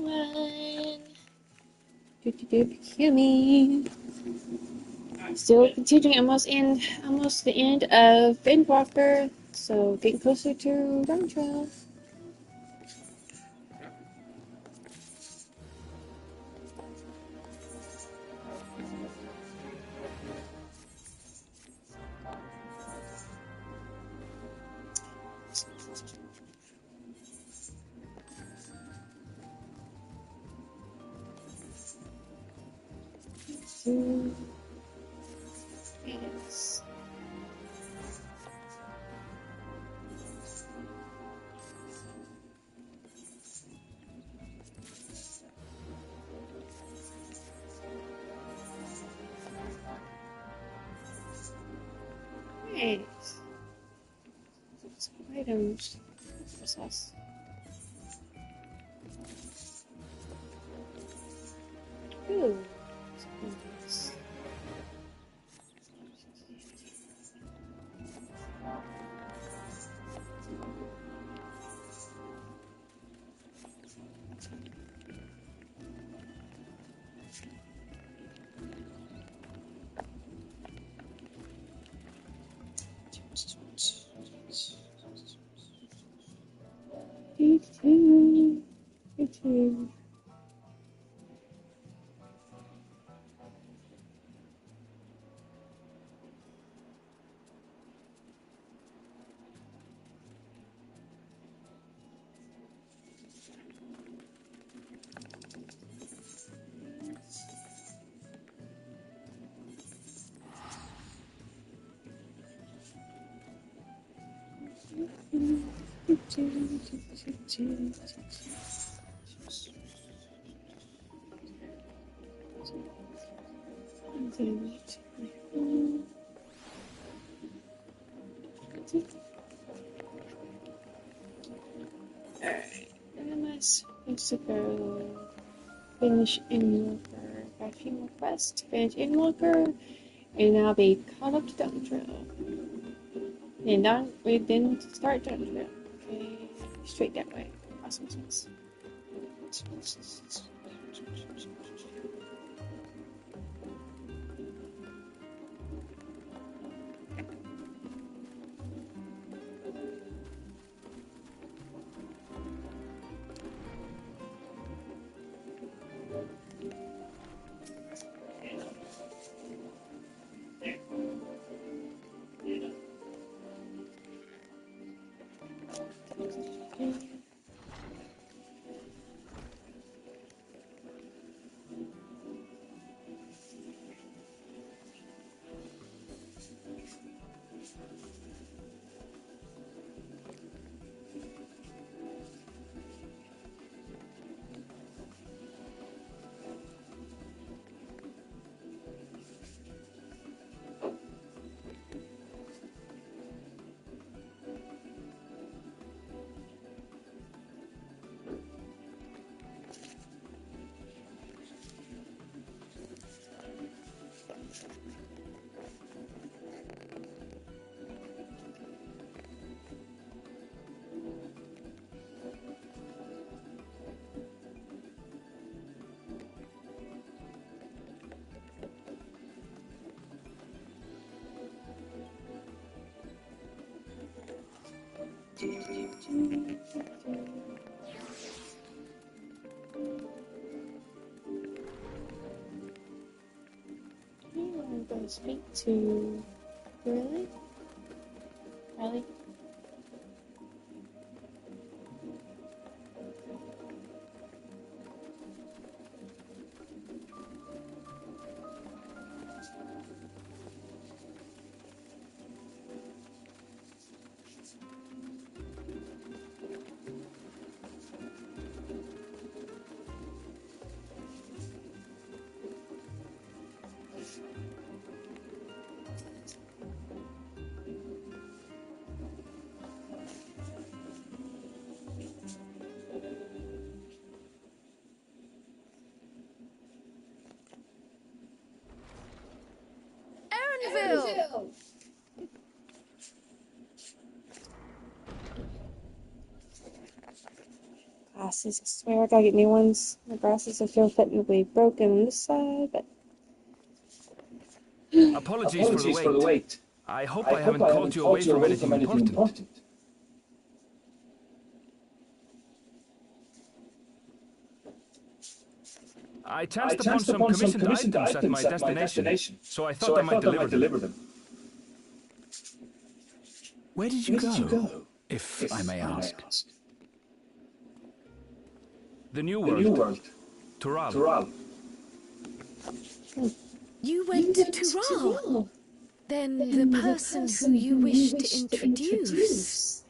everyone. Kimmy. Still continuing almost the end of Windwalker, so getting closer to Dawntrail. Yes. Nice. Some items. What's else? Ooh. Nice. Me too. Alright, where am I supposed to go? Finish Inwalker. Got a few more quests. Finish Inwalker, and I'll be caught up to Dawntrail. And then start Dawntrail. Okay, straight that way. Awesome sauce. I'm going to speak to Riley. glasses. I swear I gotta get new ones. My glasses I feel technically broken on this side, but... Apologies for the wait. I hope I haven't called you away from anything important. I chanced upon some commissioned items at my destination, so I thought I might deliver them. Where did you go, if I may ask? The New World. Tural. You went to Tural? Then the person who you wish to introduce...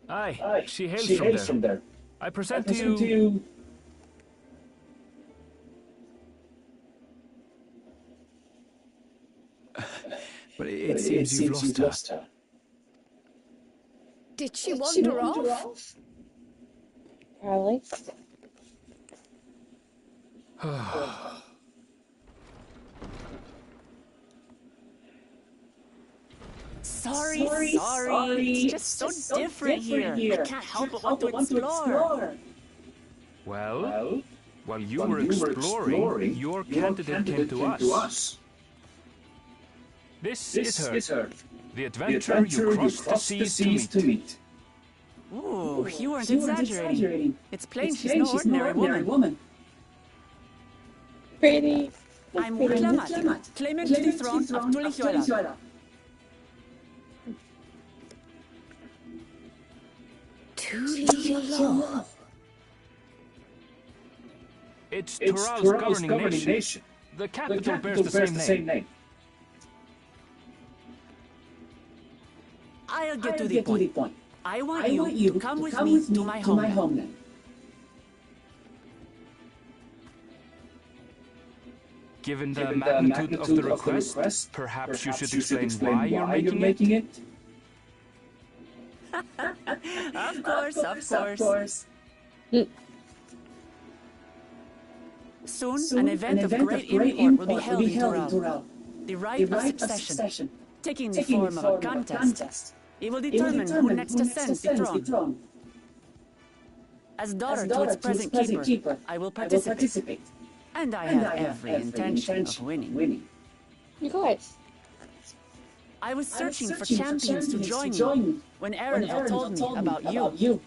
Aye, she hails from there. I present to you... But it seems you've lost her. Did she wander off? Probably. Sorry. It's just so different here. I can't help but want to explore. Well, while you were exploring, your candidate came to us. This is her. The adventurer you crossed the seas to meet. Ooh, you weren't exaggerating. It's plain she's no ordinary woman. Pretty. I'm Clamat, claimant to the throne of Tulihuela. Tulihuela. It's Tural's governing nation. The capital bears the same name. I'll get to the point. I want you to come with me to my homeland. Given the magnitude of the request, perhaps you should explain why you're making it? Of course. Soon, an event of great import will be held in Tural. The rite of succession, taking the form of a contest. It will determine who next ascends the throne. As daughter to its present keeper, I will participate. And I have every intention of winning. You guys. I was searching for champions to join me when Arundel told me about you.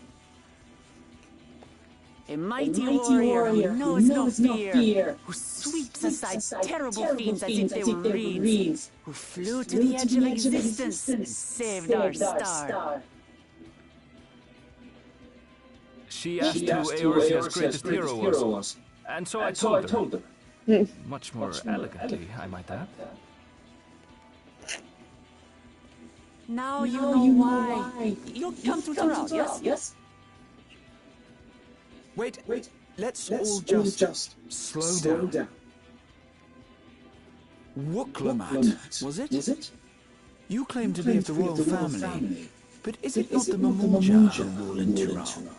A mighty warrior who knows no fear, who sweeps aside terrible fiends as if they were reeds, who flew to the edge of existence and saved our star. She asked who Eorzea's greatest hero was, and so I told her. Much more elegantly, I might add. Now you know why. You'll come to Tural, yes? Wait, let's all just slow down. Wuklamat, was it? You claim to be of the royal family, but is it not the Mamulja who rule in Tural?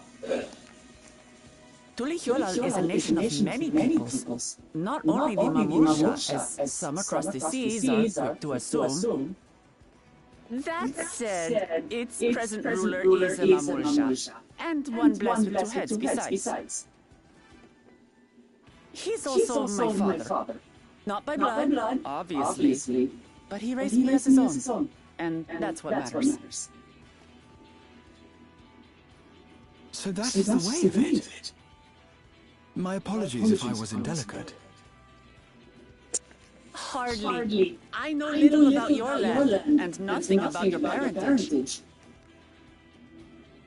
Tulihuela is a nation of many peoples, not only the Mamulja, as some across the seas are quick to assume. That said, its present ruler is a Mamulja, and one blessed with two heads besides. He's also my father. Not by blood, obviously, but he raised me as his own, and that's what matters. So that is the way of it. My apologies if I was indelicate. Hardly. I know little about your land, and nothing about your parentage.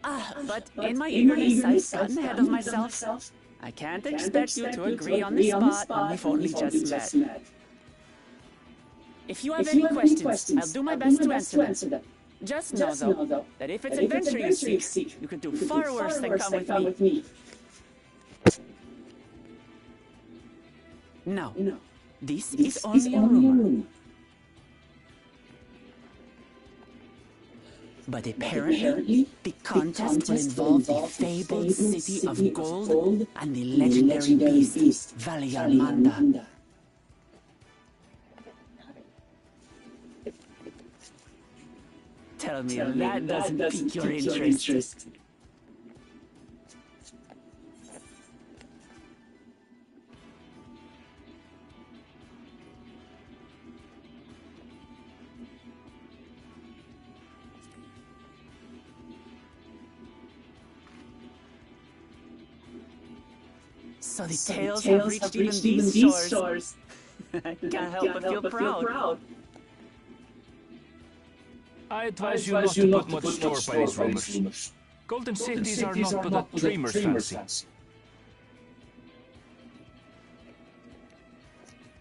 But in my eagerness, I've gotten ahead of myself. I can't expect you to agree on the spot when we've only just met. If you have any questions, I'll do my best to answer them. Just know, though, that if it's adventure you seek, you could do far worse than come with me. No, this is only a rumor. But apparently, the contest will involve the fabled city of gold and the legendary beast, Valyarmanda. Tell me that doesn't pique your interest. So the tales have reached even these shores. I can't help but feel proud. I advise you not to put much store by these rumors. Golden cities are not but a dreamer's fancy.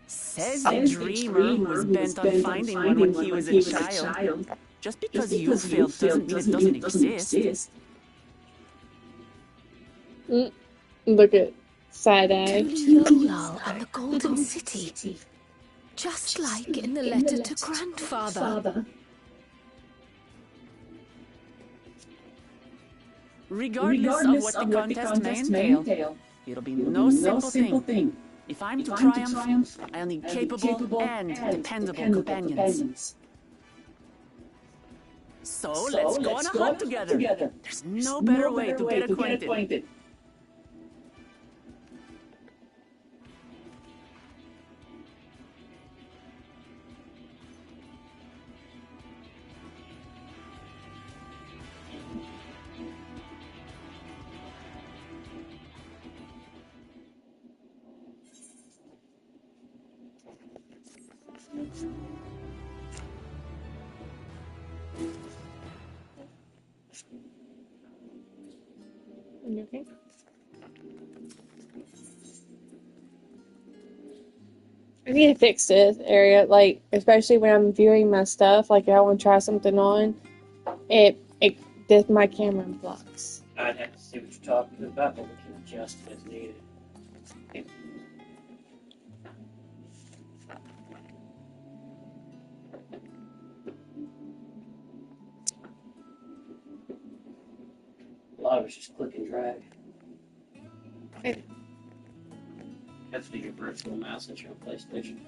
Says the dreamer who was bent on finding one when he was a child. Just because you failed doesn't mean it doesn't exist. Look at side-eye. Tuliyolal and the Golden City. Just like in the letter to Grandfather. Regardless of what the contest may entail, it'll be no simple thing. If I'm to triumph, I'll need capable and dependable companions. So let's go on a hunt together. There's no better way to get acquainted. You okay? I need to fix this area, like, especially when I'm viewing my stuff, like, if I want to try something on, this my camera blocks. I'd have to see what you're talking about, but we can adjust it as needed. A lot of it's just click and drag. Okay. That's for your virtual mouse that you're on PlayStation.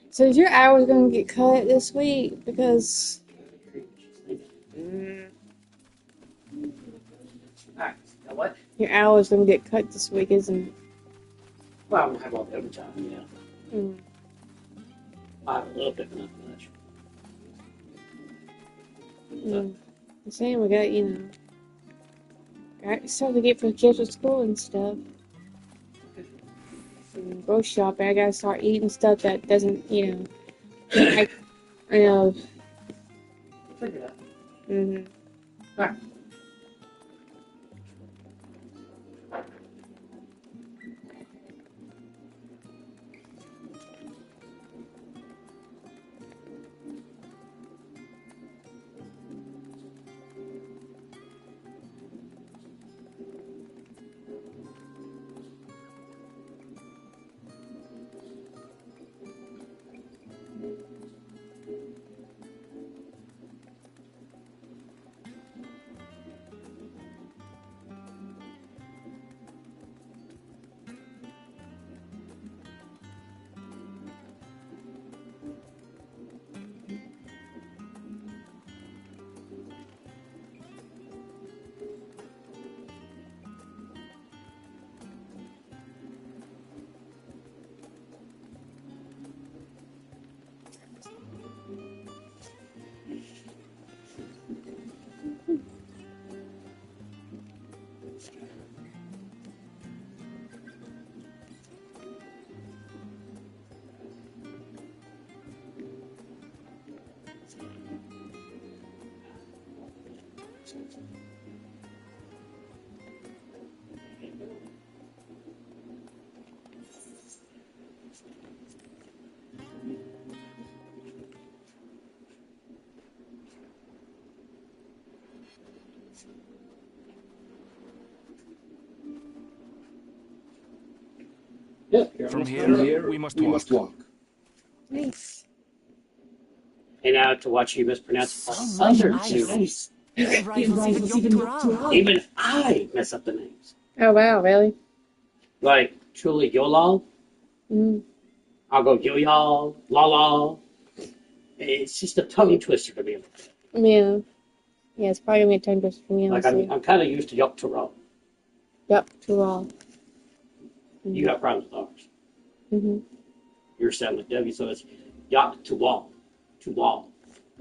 So is your hours going to get cut this week? Because Alright, now what? your hours going to get cut this week, isn't it? Well, I won't have all the overtime, yeah. Mm. I have a little bit, but not much. I'm saying we got, got stuff to get for kids at school and stuff. And grocery shopping, I gotta start eating stuff that doesn't, I know. Figure it out. Mm-hmm. Alright. From here, we must walk. Nice. And now to watch you mispronounce So other nice. two. It rivals even Yogg-Tural. Even I mess up the names. Oh wow, really? Like, truly Yolal. Mm. I'll go Yoyal, Lala. It's just a tongue twister to me. Yeah. Yeah, it's probably gonna be a tongue twister for me, Like, honestly. I'm kind of used to Yogg-Tural. Yep, too all. You got problems with ours. Mm-hmm. You're sounding like W, so it's Yogg-Tural. Tuwal.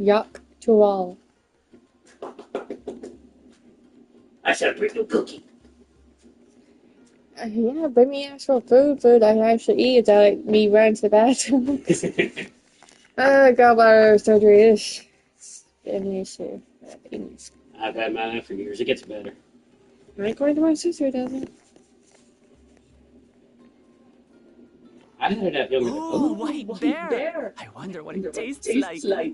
Yuck to all. I said, bring you a cookie. Yeah, bring me actual food I can actually eat without like, me running to the bathroom. Gallbladder surgery is an issue. I've had mine for years. It gets better. According to my sister, it doesn't. I had it at younger. Oh, white bear. I wonder what it tastes like.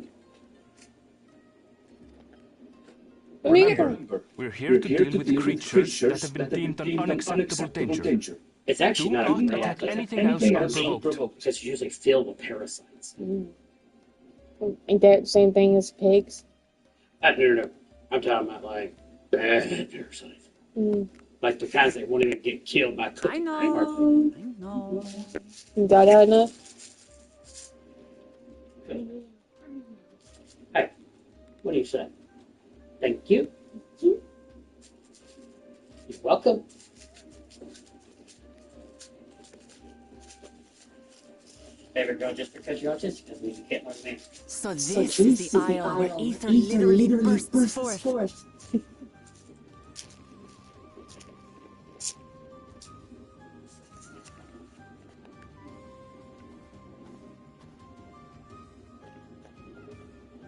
Remember, we're here to deal with creatures that have been deemed an unacceptable danger. It's actually Do not not attack anything else unprovoked. It's usually filled with parasites. Ain't that the same thing as pigs? No. I'm talking about like bad parasites. Like the kinds that won't even get killed by cooking. I know. You got out enough? Hey, what do you say? Thank you. You're welcome. Favorite girl just because you're autistic doesn't mean you can't learn names. So this is the isle where ether literally bursts forth.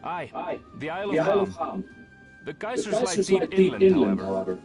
Aye, the Isle of Ham. The geysers lie deep inland, however.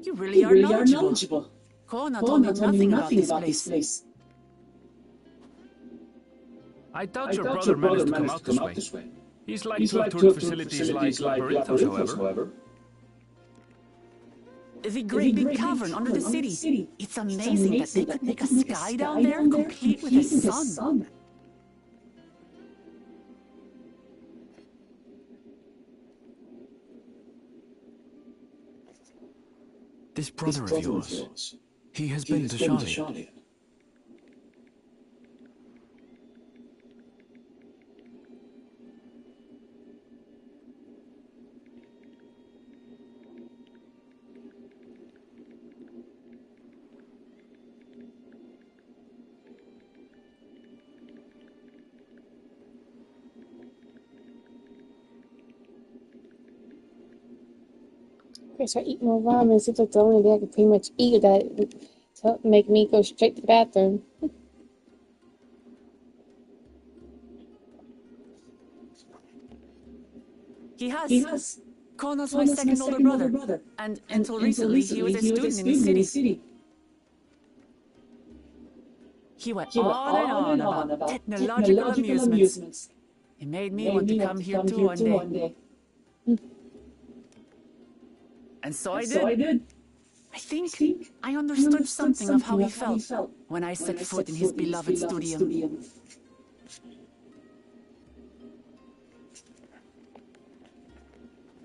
You really are knowledgeable. Kona told me nothing about this place. I doubt your brother managed to come out this way. He's like to have toured facilities like Labyrinthos, however. The great big cavern under the city. It's amazing that they could make a sky down there complete with the sun. This brother of yours, he has been to Charlotte. Okay, so I eat more ramen. It seems like the only day I can pretty much eat that to make me go straight to the bathroom. He has. Kona's my second older brother. And until recently, he was a student in the city. He went on and on about technological amusements. It made me want to come here too one day. And so I did. I think I understood something of how he felt when I set foot in his beloved studio.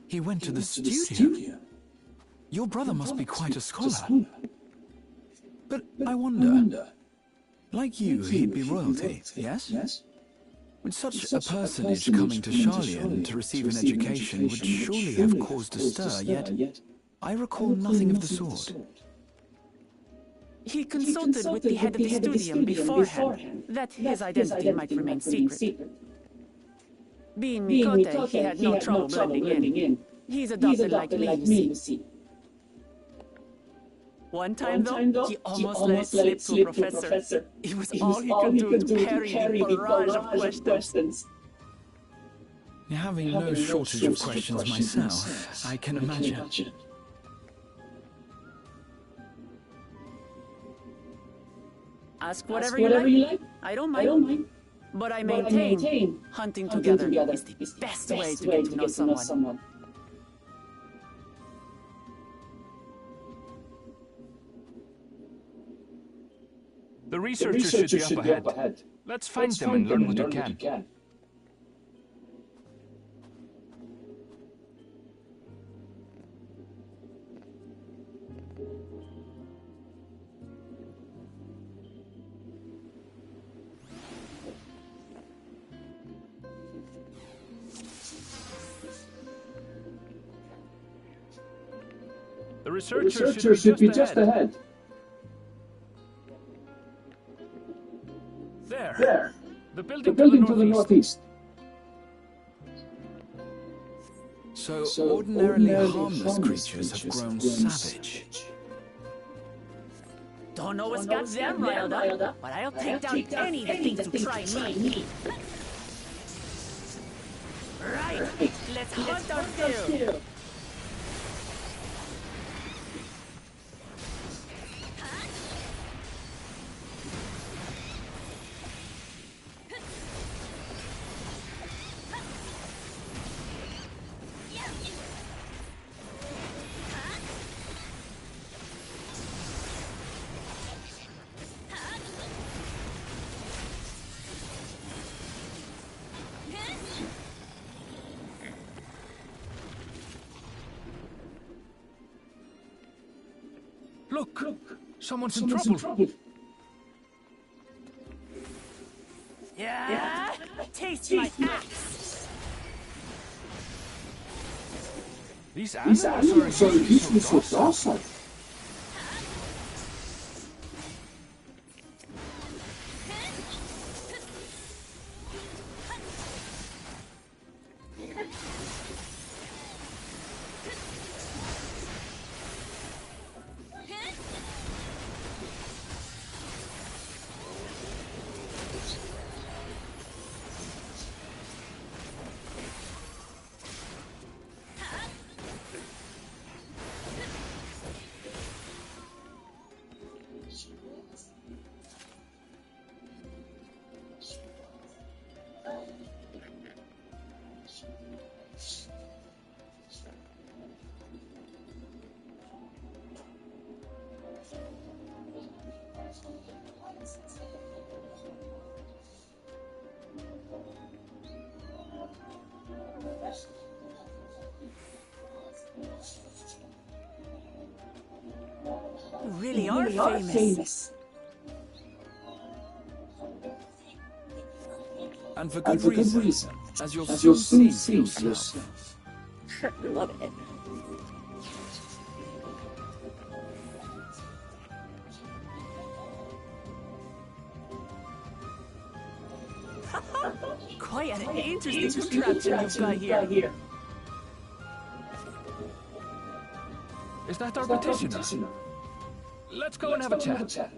He went to the studio. Your brother must be quite a scholar. But I wonder, like you, he'd be royalty, yes? With such a personage coming to Charlian to receive an education would surely have caused a stir, yet I recall nothing of the sort. He consulted with the head of the studium beforehand, that his identity might remain secret. Being Mikote, he had no trouble blending in. He's adopted like me, you see. One time though, he almost let it slip to a professor. It was all he could do to parry the barrage of questions. Having no shortage of questions myself, I can imagine. Ask whatever you like. I don't mind. But I maintain hunting together is the best way to get to know someone. The researchers should be up ahead. Let's find them and learn what we can. The researchers should be just ahead. There. The building to the northeast. So ordinarily harmless creatures have grown savage. Don't know what's got them riled up, but I'll take down any that thinks to try me. Right, let's hunt our fill. Look! Someone's in trouble. Yeah? Taste my axe! These animals are usually so docile. You really are famous. And for good reason, as you'll soon see yourself. Love it. Quite an interesting contraption you've got here. Is that our petitioner? Let's go and have a chat.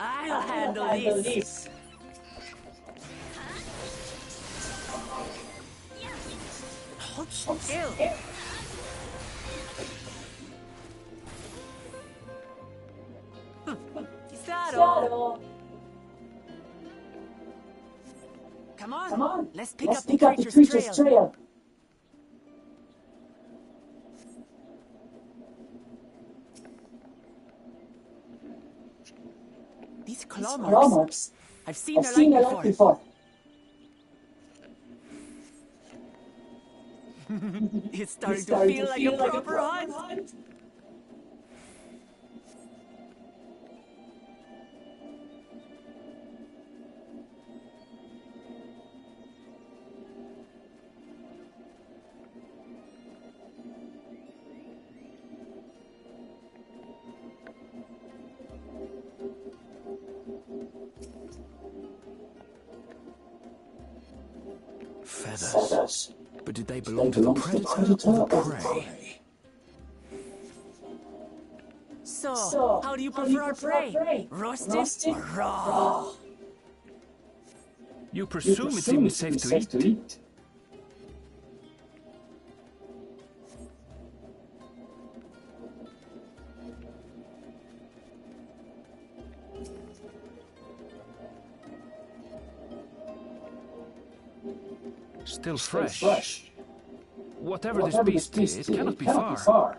I'll handle this. Hold still. Saddle. Come on, let's pick up the creature's trail. These claw marks. I've seen their light before. It's starting to feel like a proper hunt. Feathers. But did they belong to the predator or the prey? So, how do you prefer our prey? Roasted or raw? You presume it's even safe to eat? Still fresh. Whatever this beast is, it cannot be far.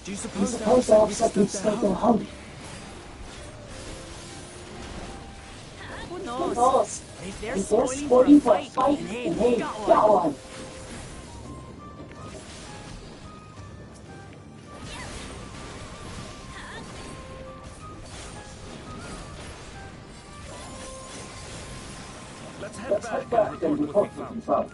Do you suppose they'll upset me to go home? Who knows? If they're spoiling for a fight, then hey, got one. Let's head back and report what we found.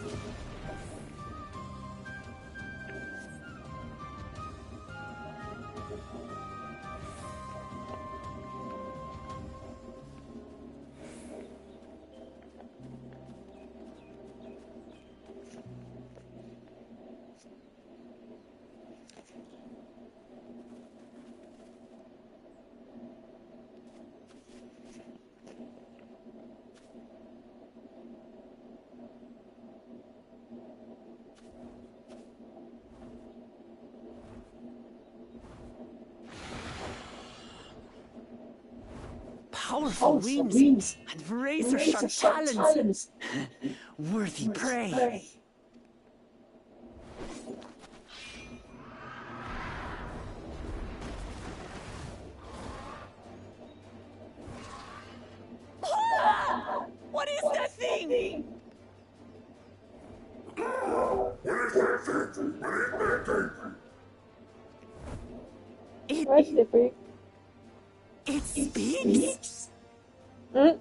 Powerful wings and razor-sharp talons. Worthy prey. What is that thing? What, Slippery? It speaks? Mm.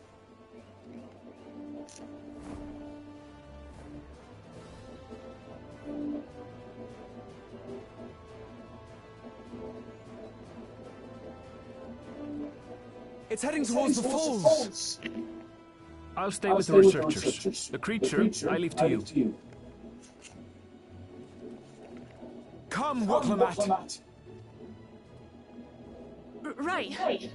It's heading towards the falls. I'll stay with the researchers. The creature, I leave to you. Come, Waklamat. Right.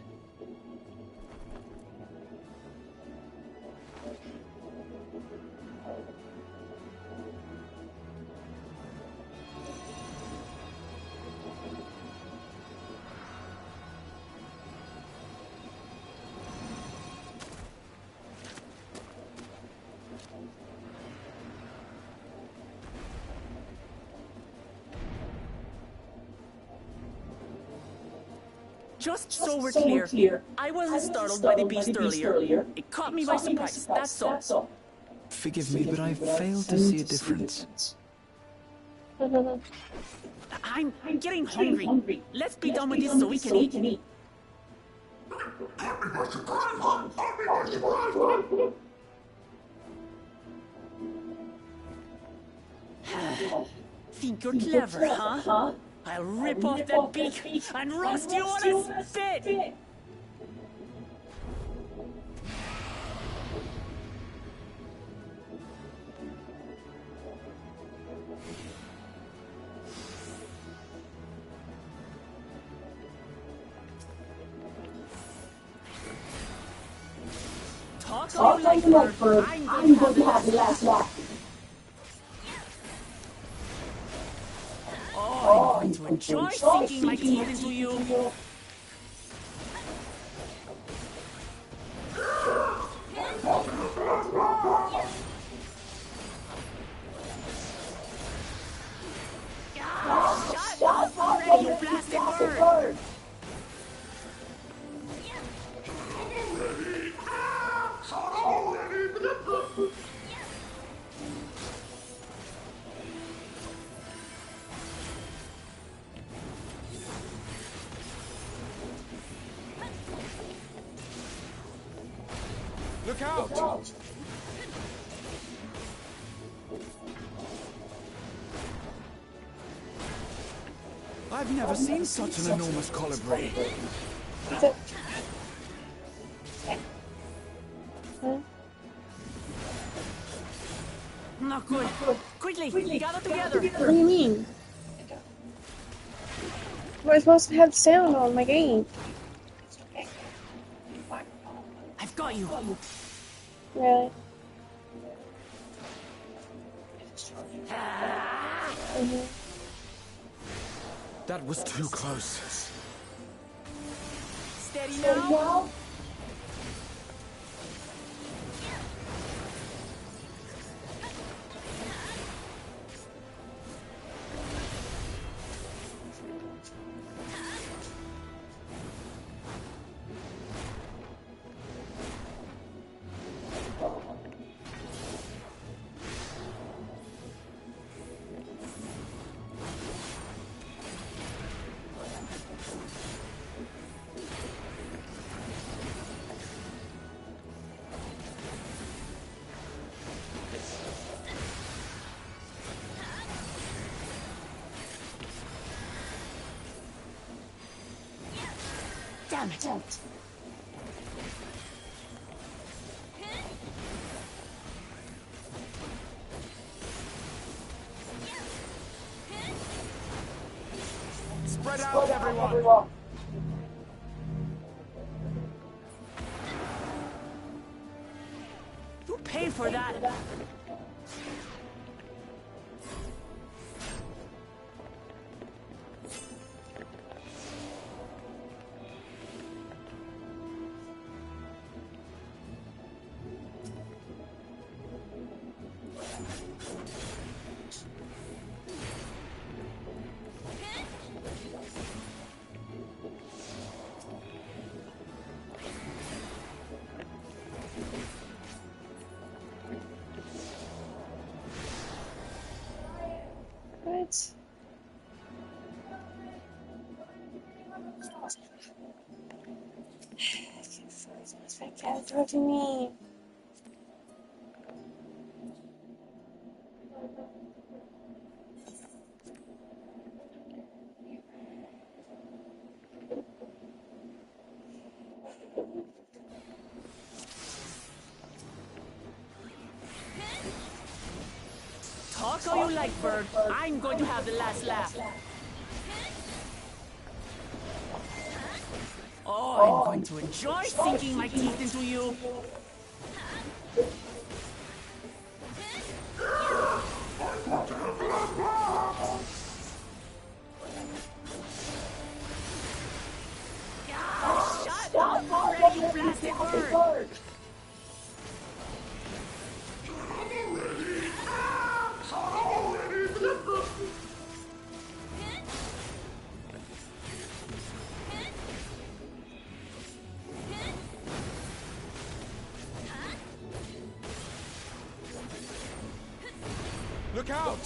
Just so we're clear, I wasn't startled by the beast earlier. It caught me by surprise, that's all. Forgive me, but I failed to see a difference. I'm getting hungry. Let's be done with this so we can eat. Think you're clever, huh? I'll rip off that beak and roast you on a spit! Talk like a light bird. I'm going to have the last laugh. Oh, I'm going to enjoy sinking my teeth into you. Shut up already, you blasted bird! Look out! I've never seen such an enormous colibri. Not good. Quickly, gather together. What do you mean? Am I supposed to have sound on my game? I've got you. Really? That was too close. Steady now. Damn it. Spread out, everyone! You paid for that. What? I can't talk to me. Talk all you like, bird. I'm going to have the last laugh. Oh, I'm going to enjoy sinking my teeth into you. Shut up already, you blasted bird! Look out!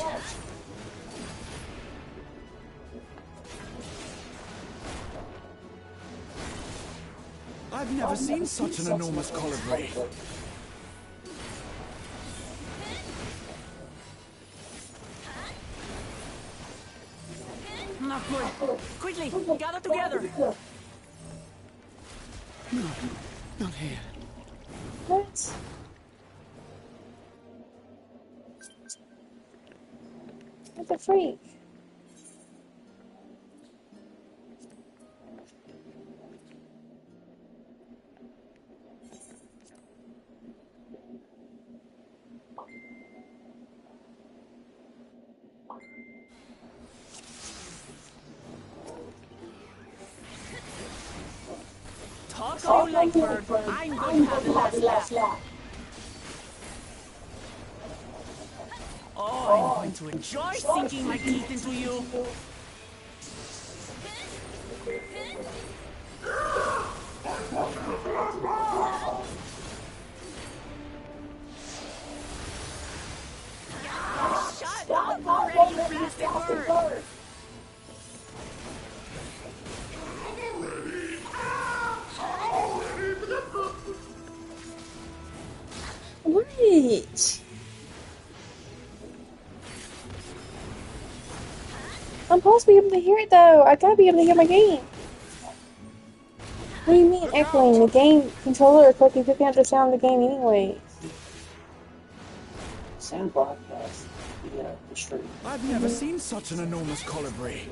I've never seen such an enormous colibri. Not good. Quickly, gather together. No, not here. What? What the freak? all you like, Bird. I'm going to have the last laugh. Oh, I'm going to enjoy sinking my teeth into you. Shut up already, you plastic bird! What? I'm supposed to be able to hear it though. I gotta be able to hear my game. What do you mean echoing? The game controller is fucking picking up the sound of the game anyway. Sound broadcast. The stream. I've never seen such an enormous colibri.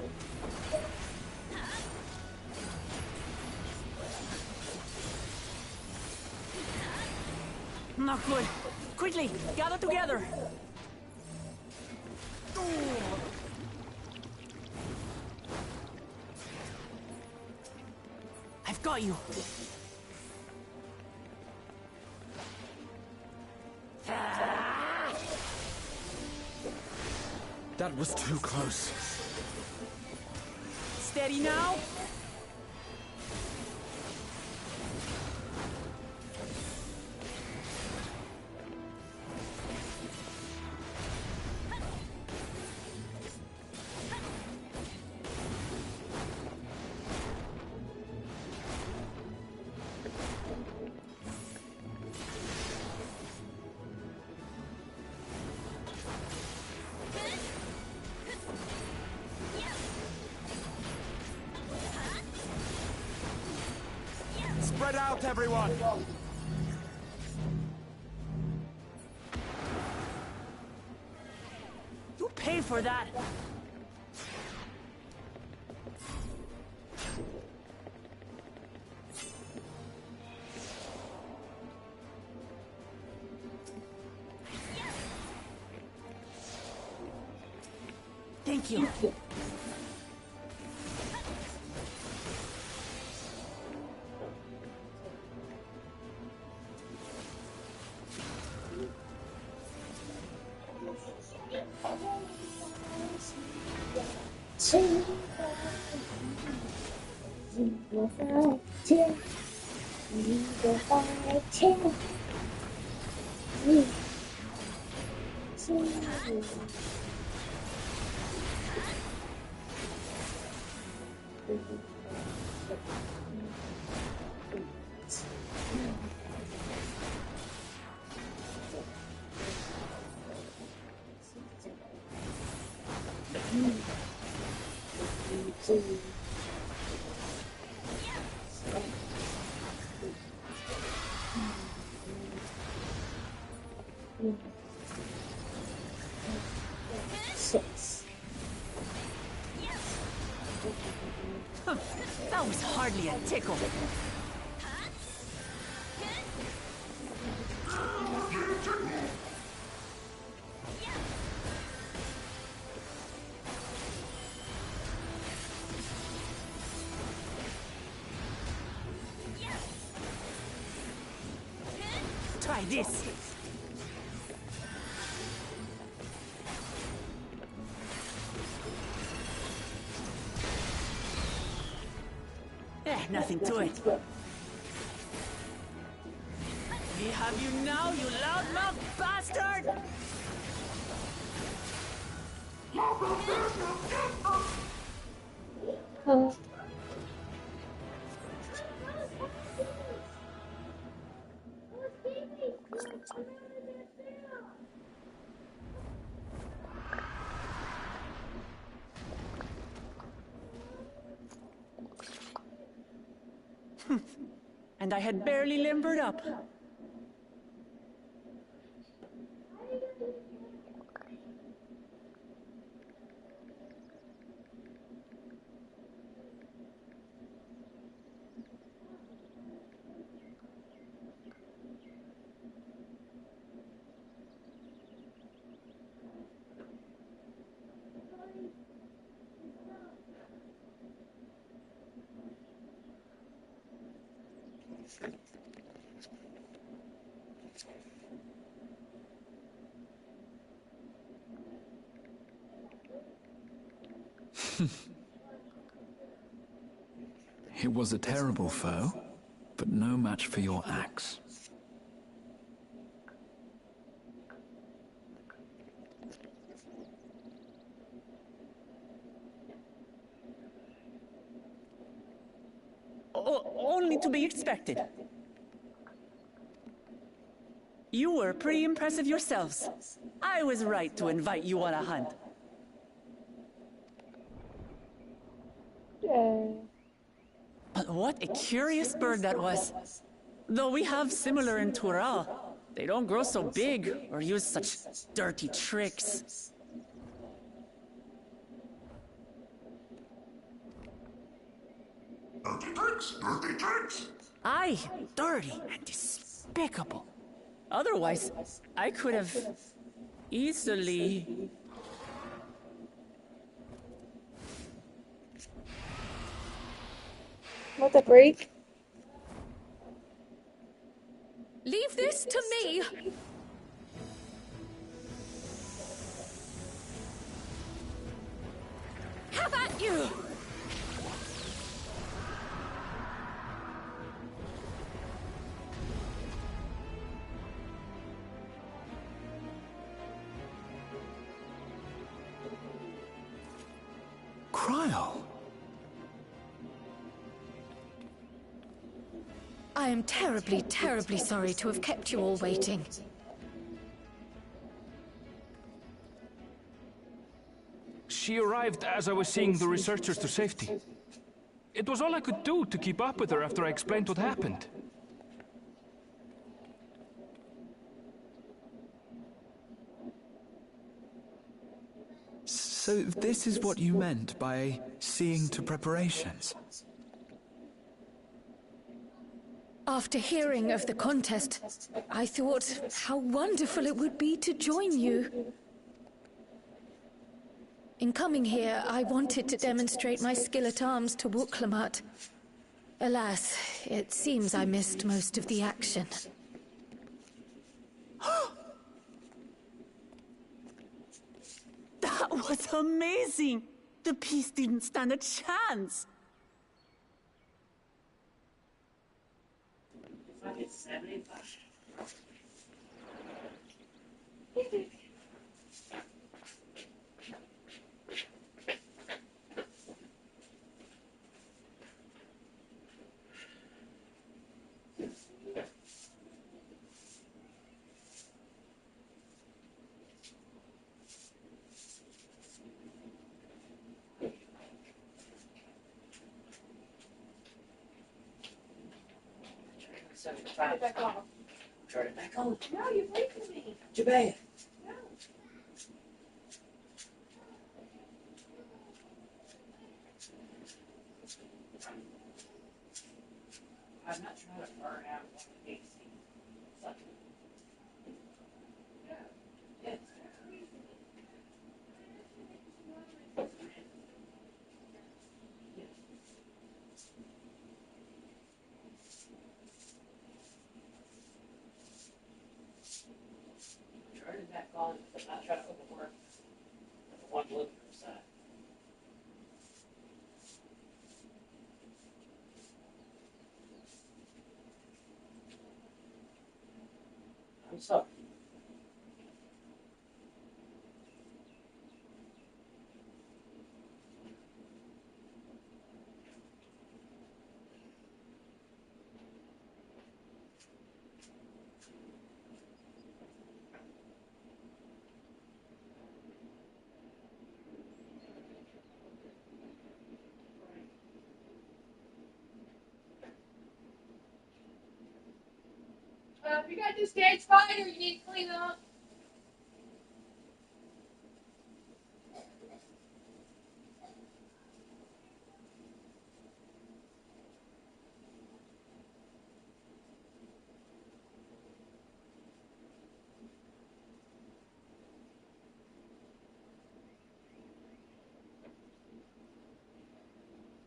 Not good. Quickly, gather together. I've got you. That was too close. Steady now. Spread out, everyone! You pay for that. Thank you. That was hardly a tickle. Try this. Nothing to it. We have you now, you loudmouth bastard! And I had barely limbered up. It was a terrible foe, but no match for your axe. Only to be expected. You were pretty impressive yourselves. I was right to invite you on a hunt. But what a curious bird that was. Though we have similar in Tural, they don't grow so big or use such dirty tricks. Dirty tricks, dirty tricks. Aye, dirty and despicable. Otherwise, I could have easily... What the break? Leave this to me! Have at you! Cryle! I am terribly, terribly sorry to have kept you all waiting. She arrived as I was seeing the researchers to safety. It was all I could do to keep up with her after I explained what happened. So this is what you meant by seeing to preparations? After hearing of the contest, I thought how wonderful it would be to join you. In coming here, I wanted to demonstrate my skill at arms to Wuklamut. Alas, it seems I missed most of the action. That was amazing! The piece didn't stand a chance! Fucking 75. Turn it back on. Turn it back on. No, you're breaking me. Jabaya. No. I'm not trying to burn out one of these. Yes. Turn it back on. I'm not trying to overwork the one living room side. I'm sorry. You got this stage fine or you need to clean up?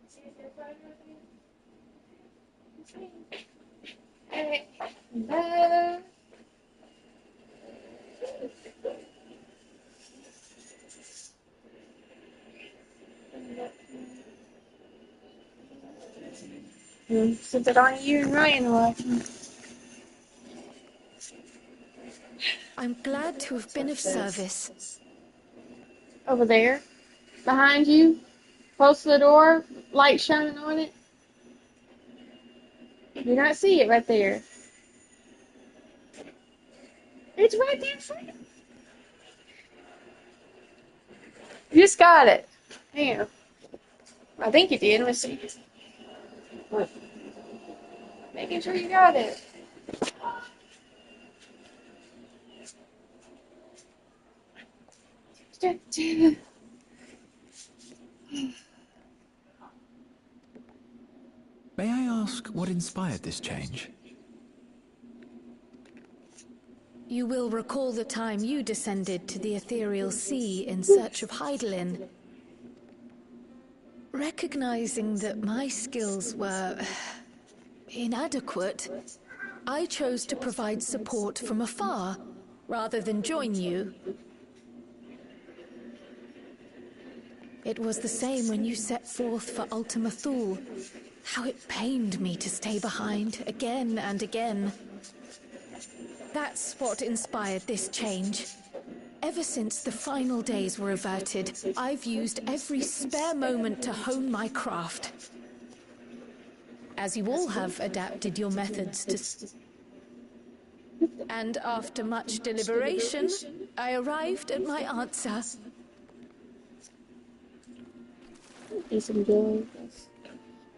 See if they're fine with you. Since it on you and Ryan watching. I'm glad to have been of service. Over there, behind you, close to the door, light shining on it. You not see it right there. It's right there in front of you. You just got it. Damn. I think you did. Let's see. Making sure you got it. May I ask what inspired this change? You will recall the time you descended to the ethereal sea in search of Heidelin. Recognizing that my skills were inadequate, I chose to provide support from afar rather than join you. It was the same when you set forth for Ultima Thule. How it pained me to stay behind again and again. That's what inspired this change. Ever since the final days were averted, I've used every spare moment to hone my craft. As you all have adapted your methods to... And after much deliberation, I arrived at my answer. Eat some joy.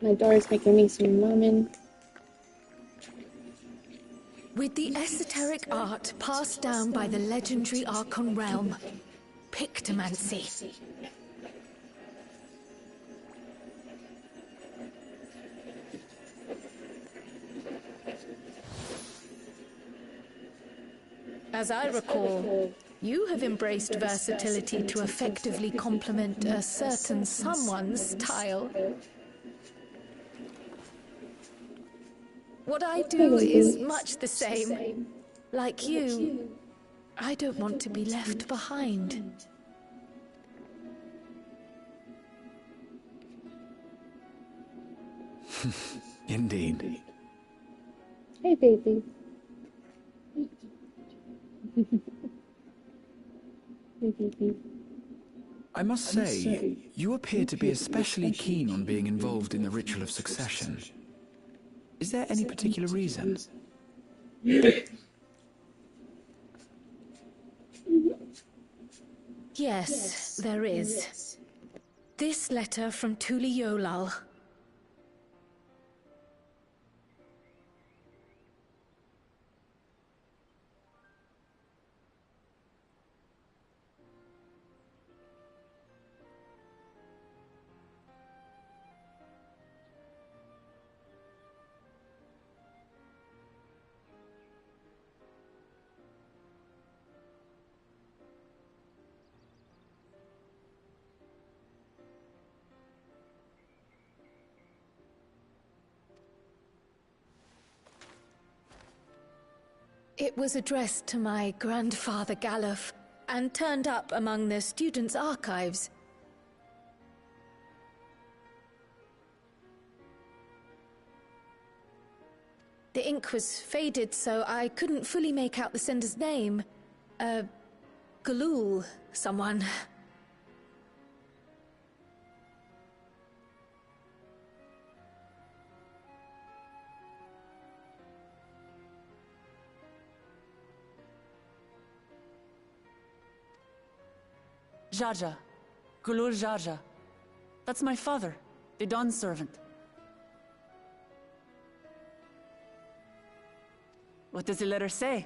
My daughter's making me some ramen. With the esoteric art passed down by the legendary Archon realm, Pictomancy. As I recall, you have embraced versatility to effectively complement a certain someone's style. What I do is much the same. Like you, I don't want to be left behind. Indeed. Hey, baby. Hey, baby. I must say, you appear to be especially keen on being involved in the ritual of succession. Is there any particular reason? Yes, there is. This letter from Tuli Yolal. It was addressed to my grandfather Galuf and turned up among the students' archives. The ink was faded, so I couldn't fully make out the sender's name. Galul, someone. Jaja. Gulur Jaja. That's my father, the Dawn servant. What does the letter say?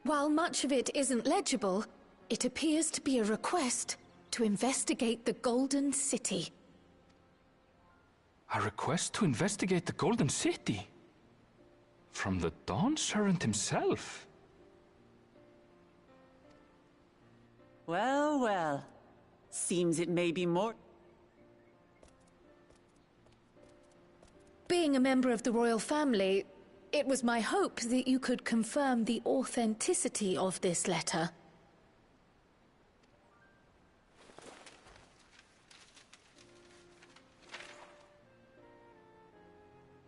While much of it isn't legible, it appears to be a request to investigate the Golden City. A request to investigate the Golden City? From the Dawn servant himself? Well, well. Seems it may be more... Being a member of the royal family, it was my hope that you could confirm the authenticity of this letter.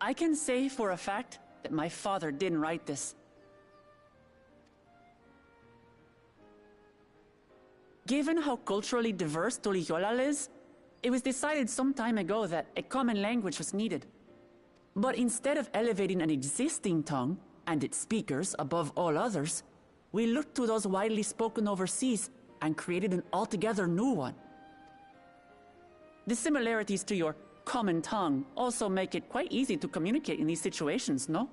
I can say for a fact that my father didn't write this. Given how culturally diverse Tuliyollal is, it was decided some time ago that a common language was needed. But instead of elevating an existing tongue and its speakers above all others, we looked to those widely spoken overseas and created an altogether new one. The similarities to your common tongue also make it quite easy to communicate in these situations, no?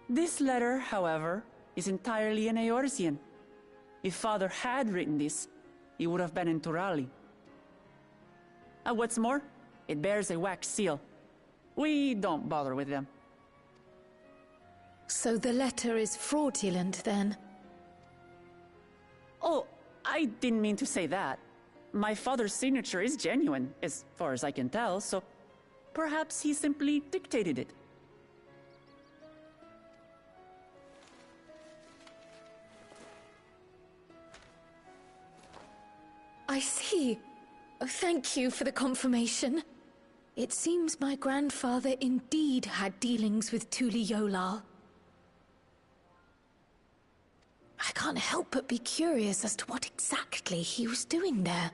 This letter, however, is entirely in Eorzean. If Father had written this, it would have been in Turali. And what's more, it bears a wax seal. We don't bother with them. So the letter is fraudulent, then? Oh, I didn't mean to say that. My father's signature is genuine, as far as I can tell, so perhaps he simply dictated it. I see. Oh, thank you for the confirmation. It seems my grandfather indeed had dealings with Tuliyollal. I can't help but be curious as to what exactly he was doing there.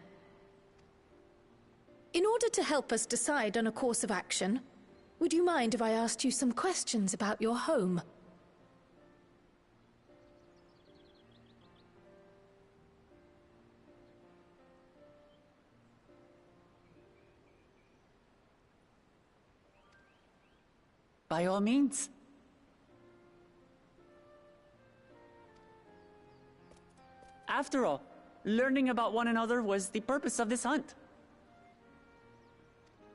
In order to help us decide on a course of action, would you mind if I asked you some questions about your home? By all means. After all, learning about one another was the purpose of this hunt.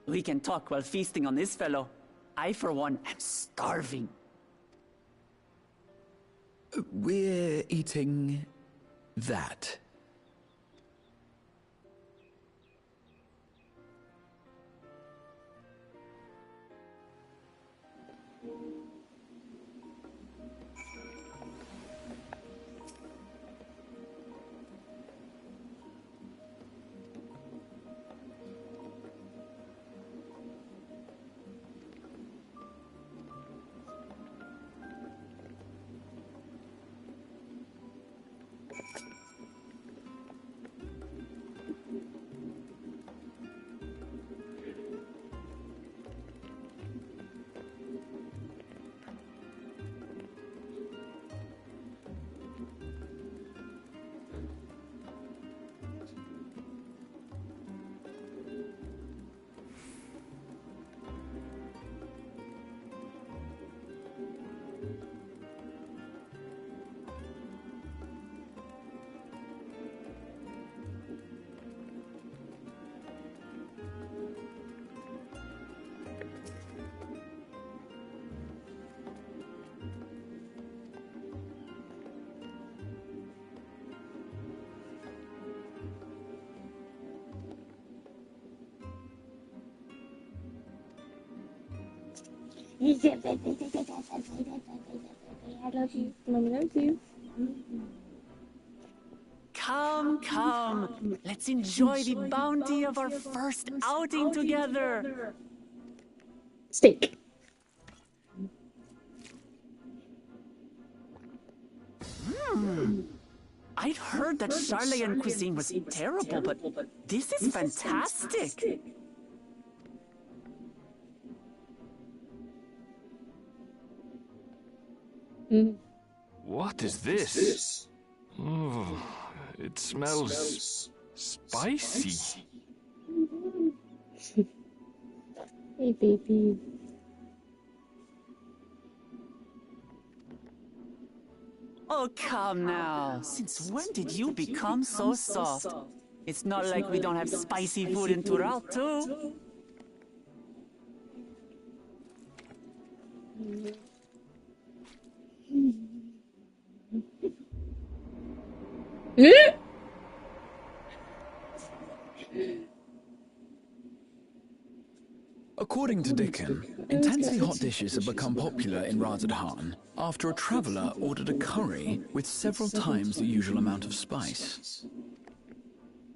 We can talk while feasting on this fellow. I, for one, am starving. We're eating that. I love you. Mommy loves you. Come, come. Let's enjoy the bounty of our first outing together. Steak. I'd heard that Charlayan cuisine was terrible, but this is fantastic. What is this? Oh, it smells spicy. Hey, baby. Oh, come now. Since when did you become so soft? It's not like we don't have spicy food in Tural, too. According to Dickon, Intensely hot dishes have become popular in Razadhan after a traveller ordered a curry with several times the usual amount of spice.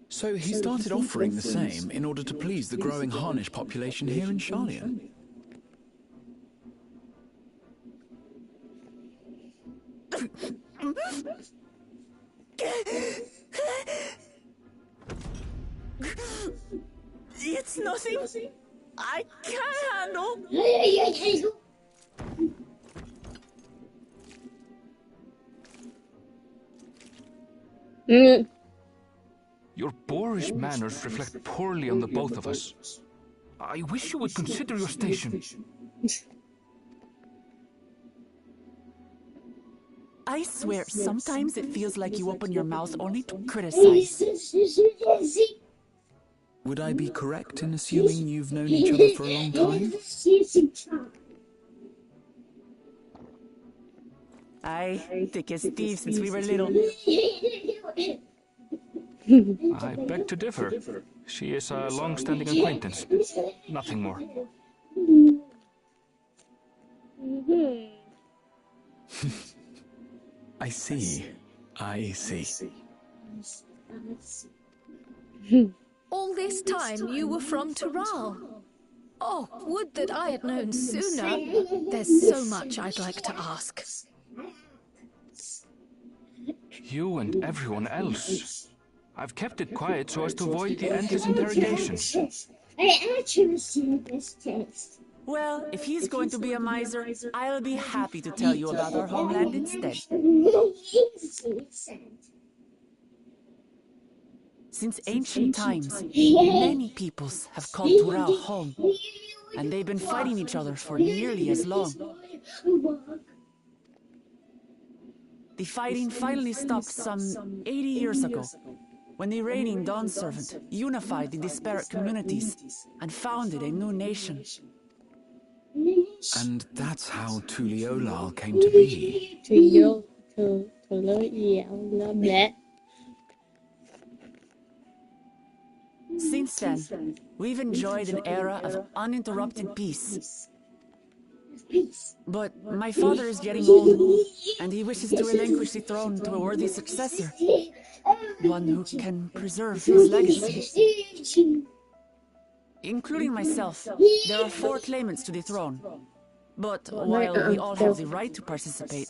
So he started offering the same in order to please the growing Harnish population here in Sharlayan. It's nothing I can't handle. Your boorish manners reflect poorly on the both of us. I wish you would consider your station. I swear, sometimes it feels like you open your mouth only to criticize. Would I be correct in assuming you've known each other for a long time? I thick as thieves since we were little. I beg to differ. She is a long-standing acquaintance. Nothing more. I see. I see. All this time you were from Tural. Oh, would that I had known sooner. There's so much I'd like to ask. You and everyone else. I've kept it quiet so as to avoid the endless interrogations. I actually see this test. Well, if he's going to be a miser, I'll be happy to tell you about our homeland instead. Since ancient times, many peoples have called Tural home, and they've been fighting each other for nearly as long. The fighting finally stopped some 80 years ago, when the reigning Dawn Servant unified the disparate communities and founded a new nation. And that's how Tuliolal came to be. Since then, we've enjoyed an era of uninterrupted peace. But my father is getting old, and he wishes to relinquish the throne to a worthy successor, one who can preserve his legacy. Including myself, there are 4 claimants to the throne. But while we all have the right to participate,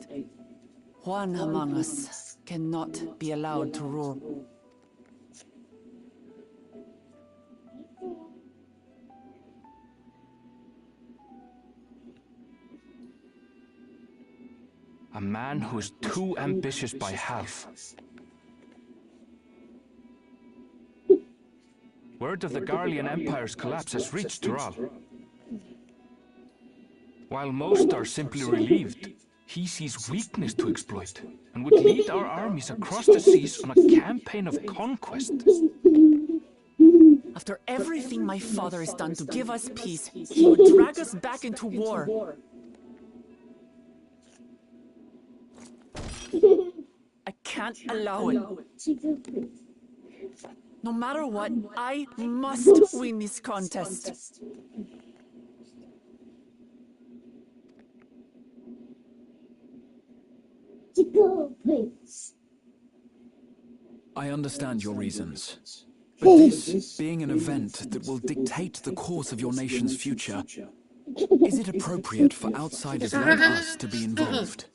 one among us cannot be allowed to rule. A man who is too ambitious by half. Word of the Garlean Empire's collapse has reached Tural. While most are simply relieved, he sees weakness to exploit and would lead our armies across the seas on a campaign of conquest. After everything my father has done to give us peace, he would drag us back into war. I can't allow it. No matter what, I must win this contest. I understand your reasons. But this being an event that will dictate the course of your nation's future, is it appropriate for outsiders like us to be involved?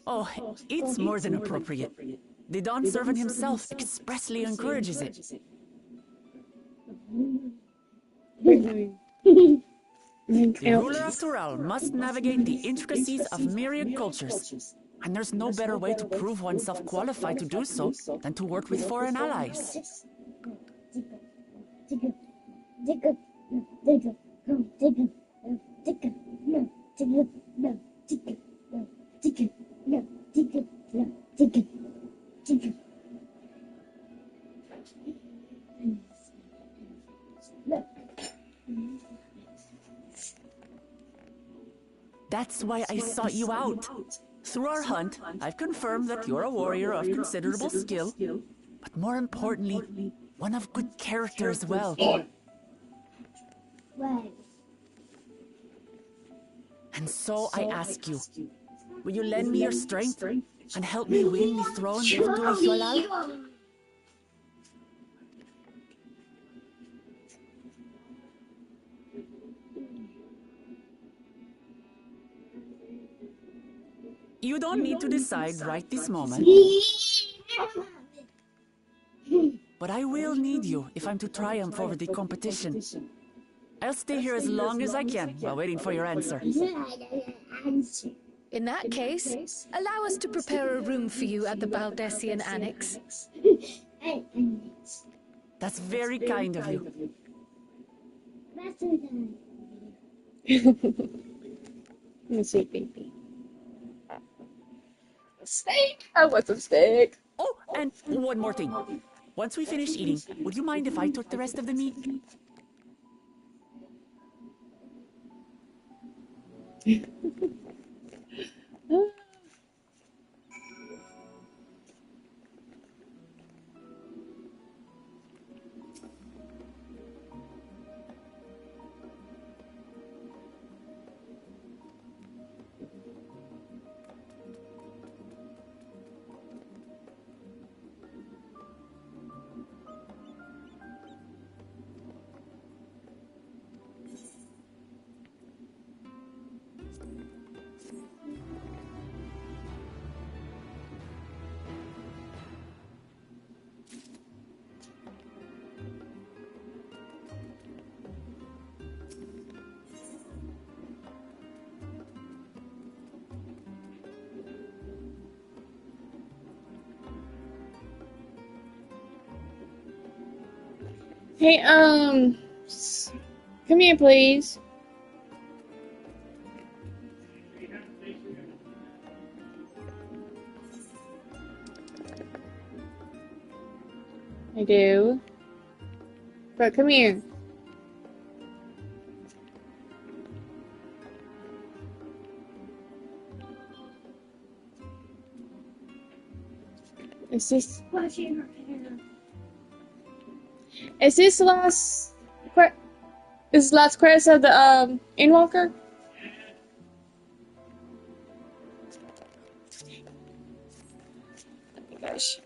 Oh, it's more than appropriate. The Dawn Servant himself expressly encourages it. The ruler of Tural must navigate the intricacies of myriad cultures, and there's no better way to prove oneself qualified to do so than to work with foreign allies. That's why I sought you out. Through our hunt, I've confirmed that you're a warrior of considerable skill, but more importantly, one of good character as well. And so I ask you, will you lend me your strength and help me win the throne of Duli Hualal? You don't need to decide right this moment. But I will need you if I'm to triumph over the competition. I'll stay here as long as I can while waiting for your answer. In that case, allow us to prepare a room for you at the Baldessian Annex. That's very kind of you. I'm a sweet baby. A steak! I want some steak! Oh, and one more thing. Once we finish eating, would you mind if I took the rest of the meat? Hey, come here, please. I do. But come here. Is this the last is the last credits of the Inwalker? Oh my gosh.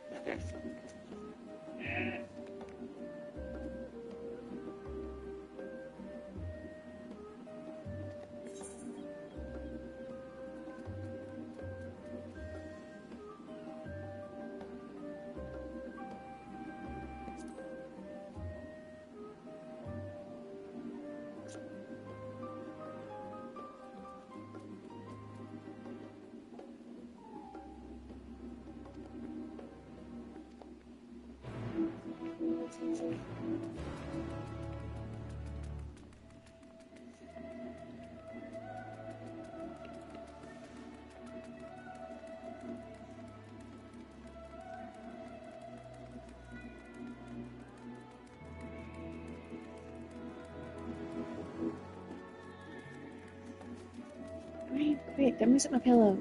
Wait, don't mess up my pillow.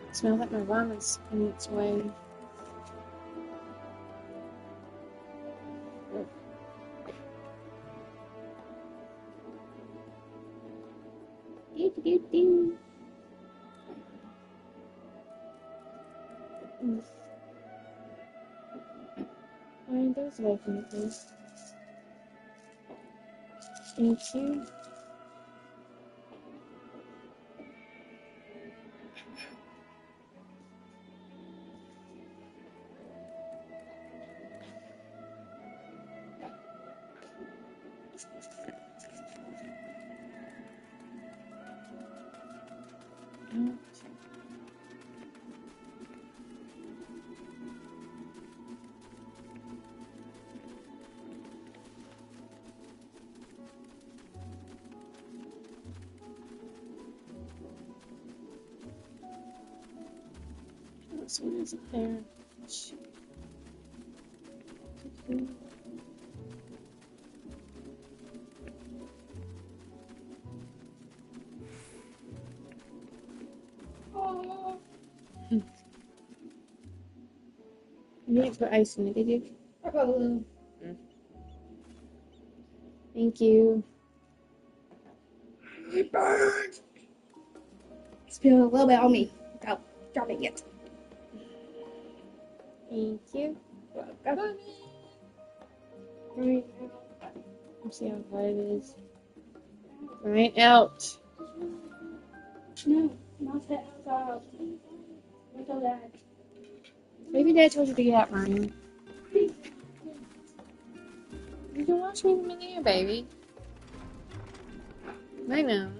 It smells like my ramen's on its way. Do. Find those away from me, please. Thank you. This one isn't there. You didn't put ice in it, did you? Thank you. Spill a little bit on me without dropping it. Thank you. Welcome. Right out. Let's see how hard it is. Right out. No, not that outside. Don't tell Dad. Maybe Dad told you to get out, Ryan. You can watch me from in there, baby. I know.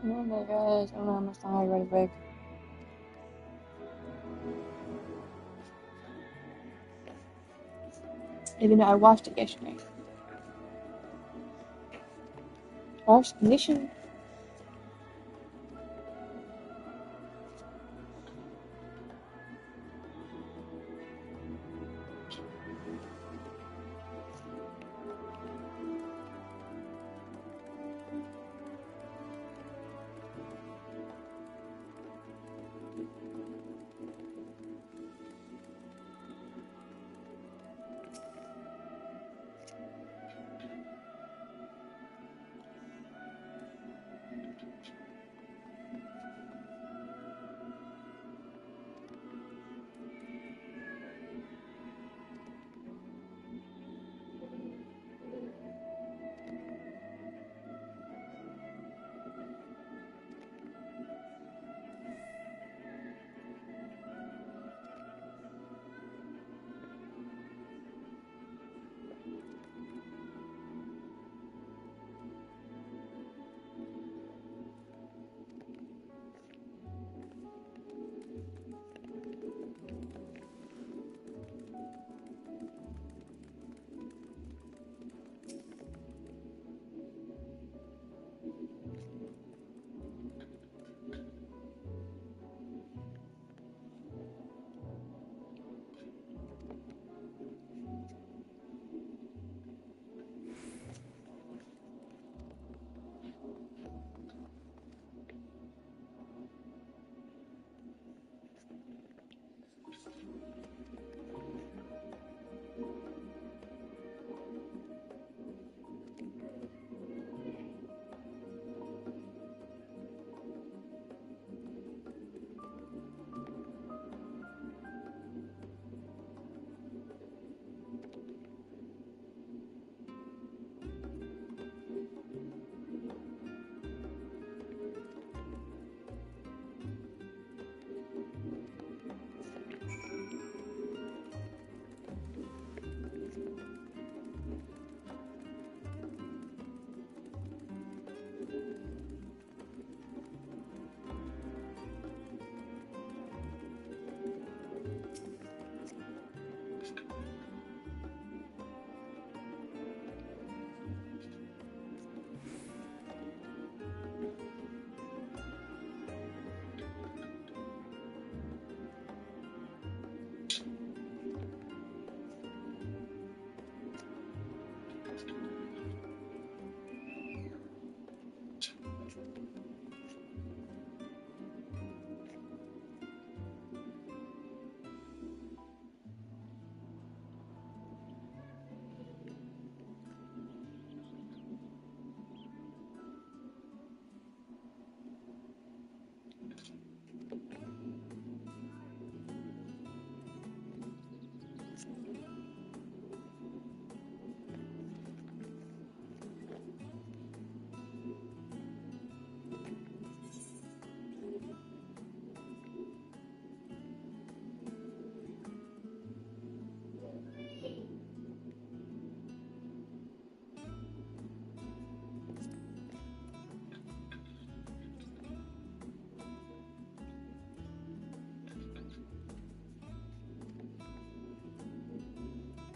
Oh my gosh, I don't know how much time I read a book. Even though I watched it yesterday. Harsh condition.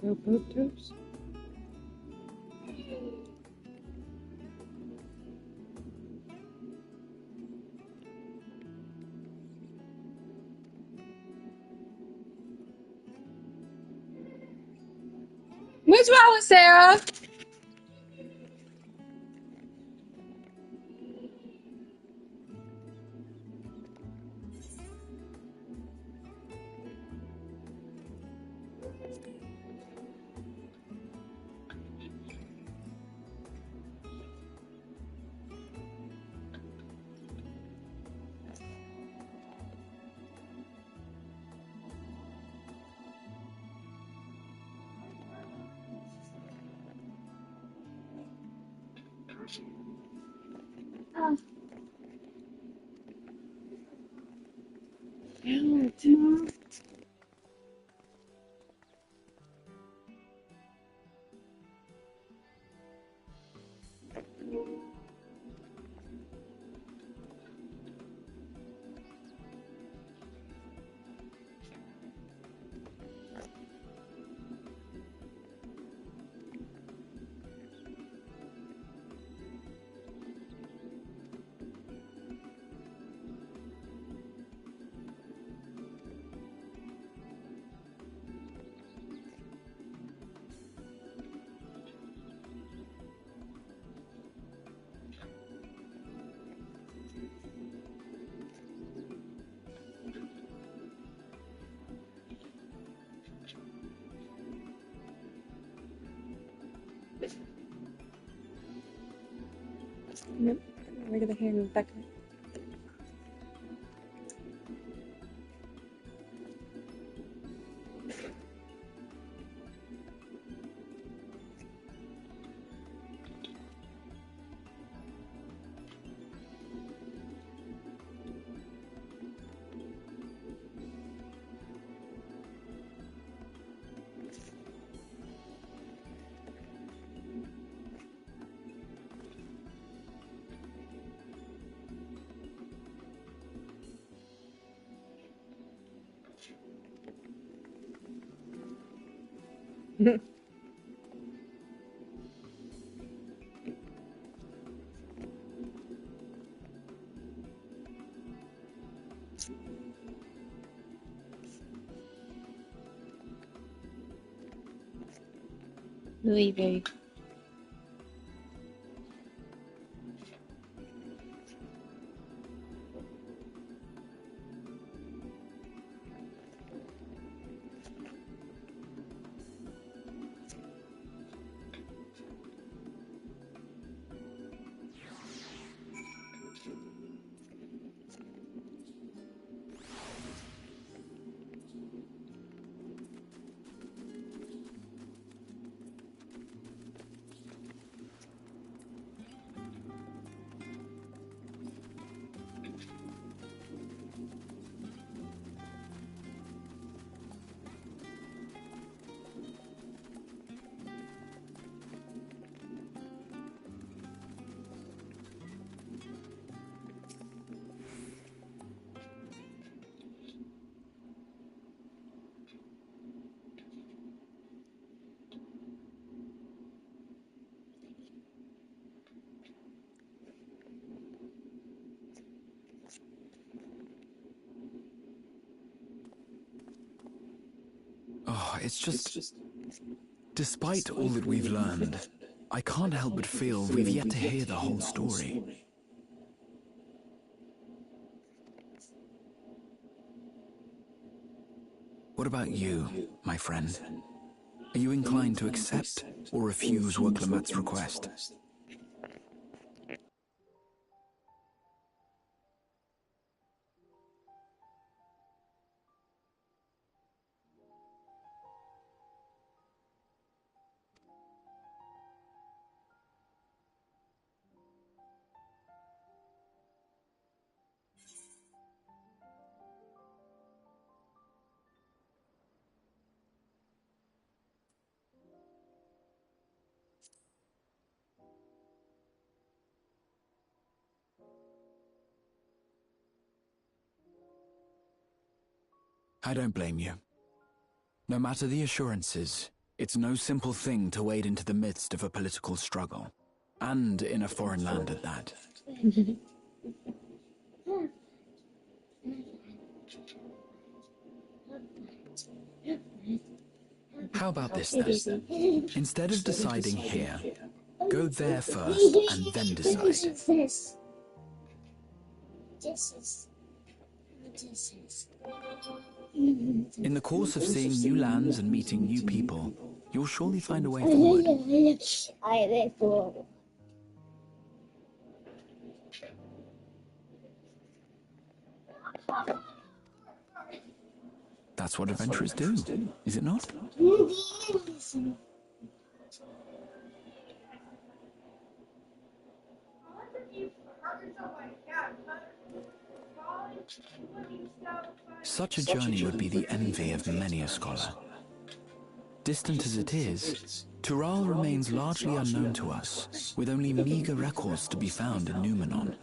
Go poop tubes. What's wrong with Sarah? Don't. Nope. Rid of the hair in the back of it. Louis. Oh, it's just... Despite all that we've learned, I can't help but feel we've yet to hear the whole story. What about you, my friend? Are you inclined to accept or refuse Worklamat's request? I don't blame you. No matter the assurances, It's no simple thing to wade into the midst of a political struggle, and in a foreign land at that. How about this then? Instead of deciding here, go there first and then decide. This is. In the course of seeing new lands and meeting new people, you'll surely find a way forward. That's what adventurers do, is it not? Such a journey would be the envy of many a scholar. Distant as it is, Tural remains largely unknown to us, with only meager records to be found in Numenor.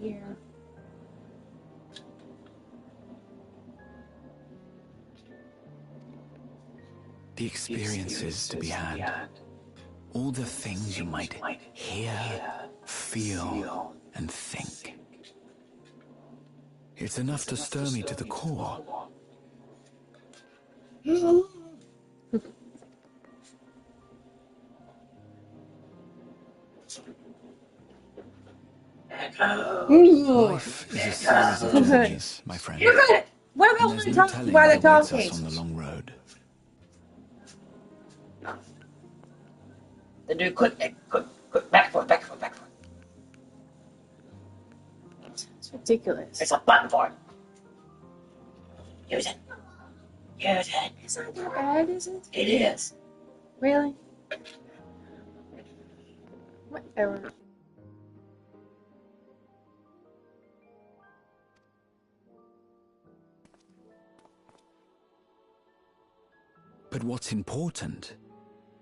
Yeah. The experiences to be had, all the things you might hear, feel, and think. It's enough to stir me to the core. Life is a series of journeys, my friend. What And about there's when no talking telling while they're what awaits talking? us on the long road. The dude, quick, back and forth. It's ridiculous. There's a button for it. Use it. It's not that bad, is it? It is. Really? Whatever. But what's important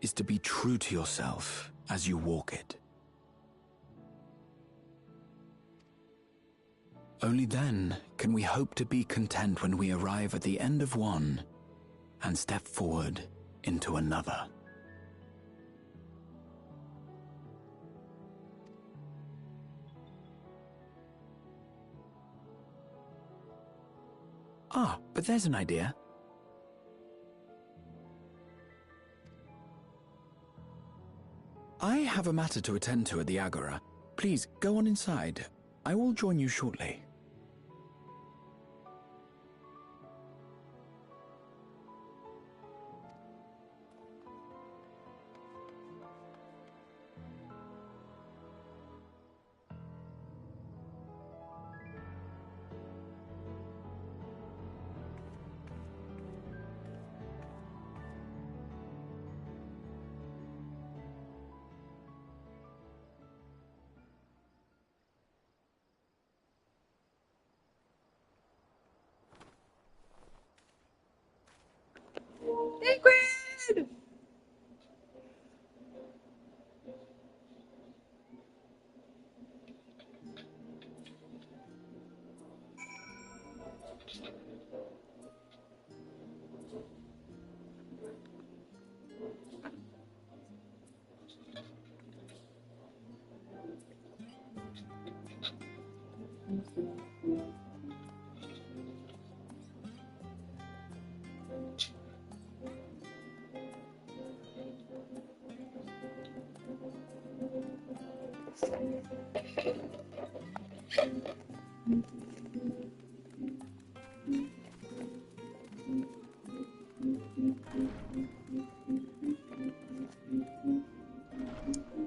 is to be true to yourself as you walk it. Only then can we hope to be content when we arrive at the end of one and step forward into another. Ah, but there's an idea. I have a matter to attend to at the Agora. Please, go on inside. I will join you shortly. Ingrid!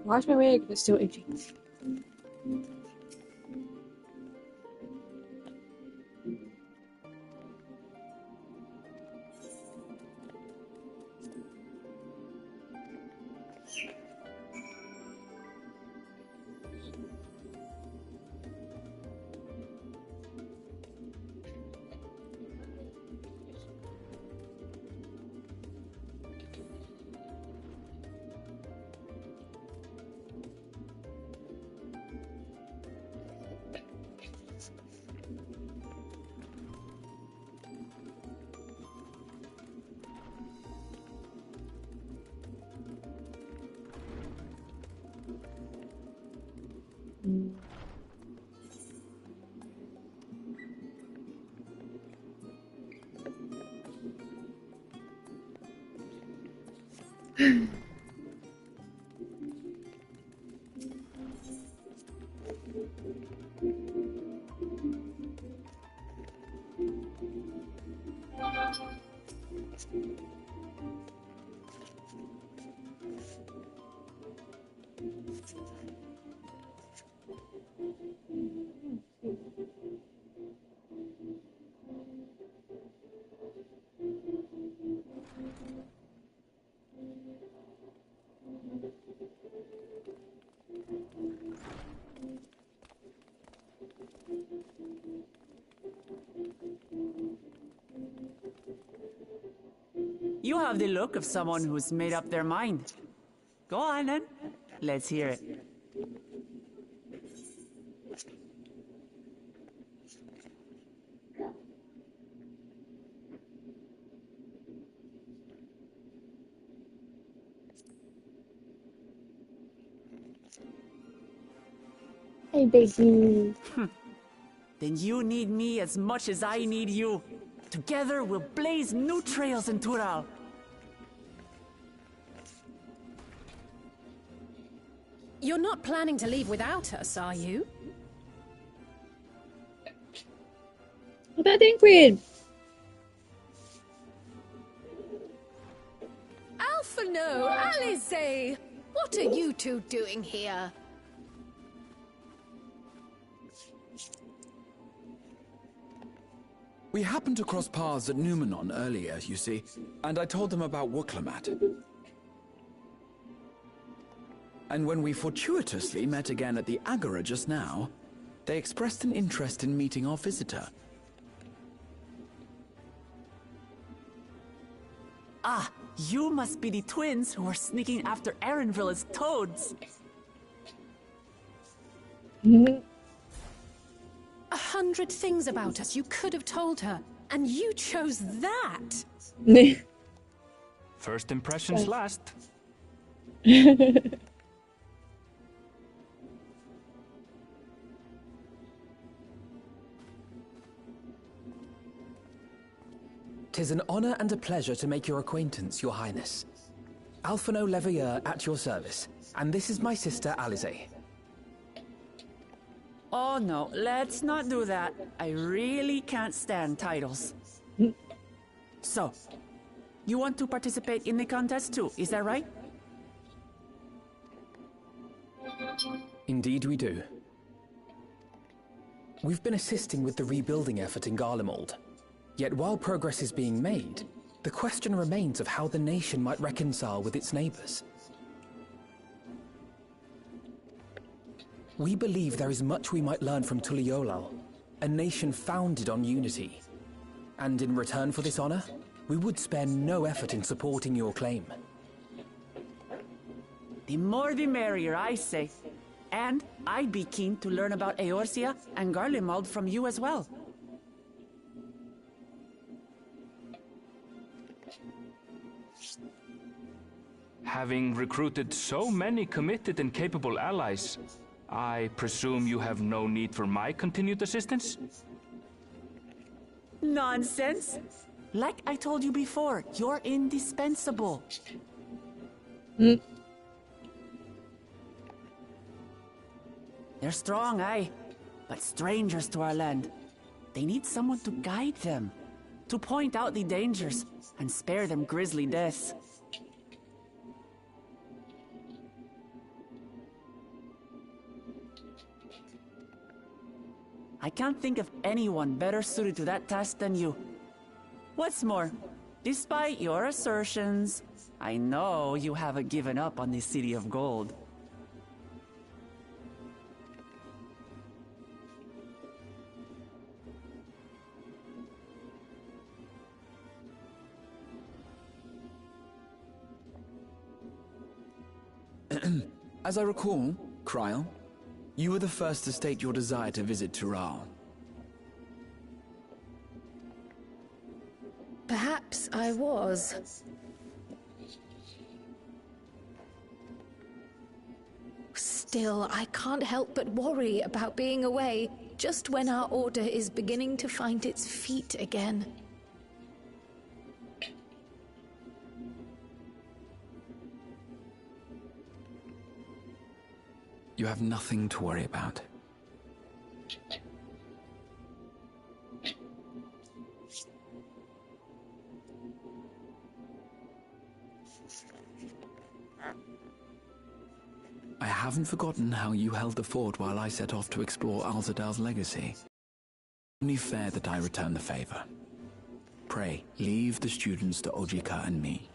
Wash my wig, it's still itchy. You have the look of someone who's made up their mind. Go on then. Let's hear it. Hey, baby. Then you need me as much as I need you. Together we'll blaze new trails in Tural. You're not planning to leave without us, are you? What about Ingrid? Alphino, Alice! What are you two doing here? We happened to cross paths at Numenon earlier, you see, and I told them about Wuklamat. And when we fortuitously met again at the Agora just now, they expressed an interest in meeting our visitor. Ah, you must be the twins who are sneaking after Erenville as toads. 100 things about us you could have told her, and you chose that! First impressions last. 'Tis an honor and a pleasure to make your acquaintance, Your Highness. Alphino Leveilleur at your service, and this is my sister Alize. Oh no, let's not do that. I really can't stand titles. So, you want to participate in the contest too, is that right? Indeed we do. We've been assisting with the rebuilding effort in Garlemald. Yet while progress is being made, the question remains of how the nation might reconcile with its neighbors. We believe there is much we might learn from Tuliolal, a nation founded on unity. And in return for this honor, we would spare no effort in supporting your claim. The more the merrier, I say. And I'd be keen to learn about Eorzea and Garlemald from you as well. Having recruited so many committed and capable allies, I presume you have no need for my continued assistance? Nonsense! Like I told you before, you're indispensable. Mm. They're strong, aye, but strangers to our land. They need someone to guide them, to point out the dangers, and spare them grisly deaths. I can't think of anyone better suited to that task than you. What's more, despite your assertions, I know you haven't given up on the City of Gold. As I recall, Kryl, you were the first to state your desire to visit Tural. Perhaps I was. Still, I can't help but worry about being away just when our order is beginning to find its feet again. You have nothing to worry about. I haven't forgotten how you held the fort while I set off to explore Alzadal's legacy. Only fair that I return the favor. Pray, leave the students to Ojika and me.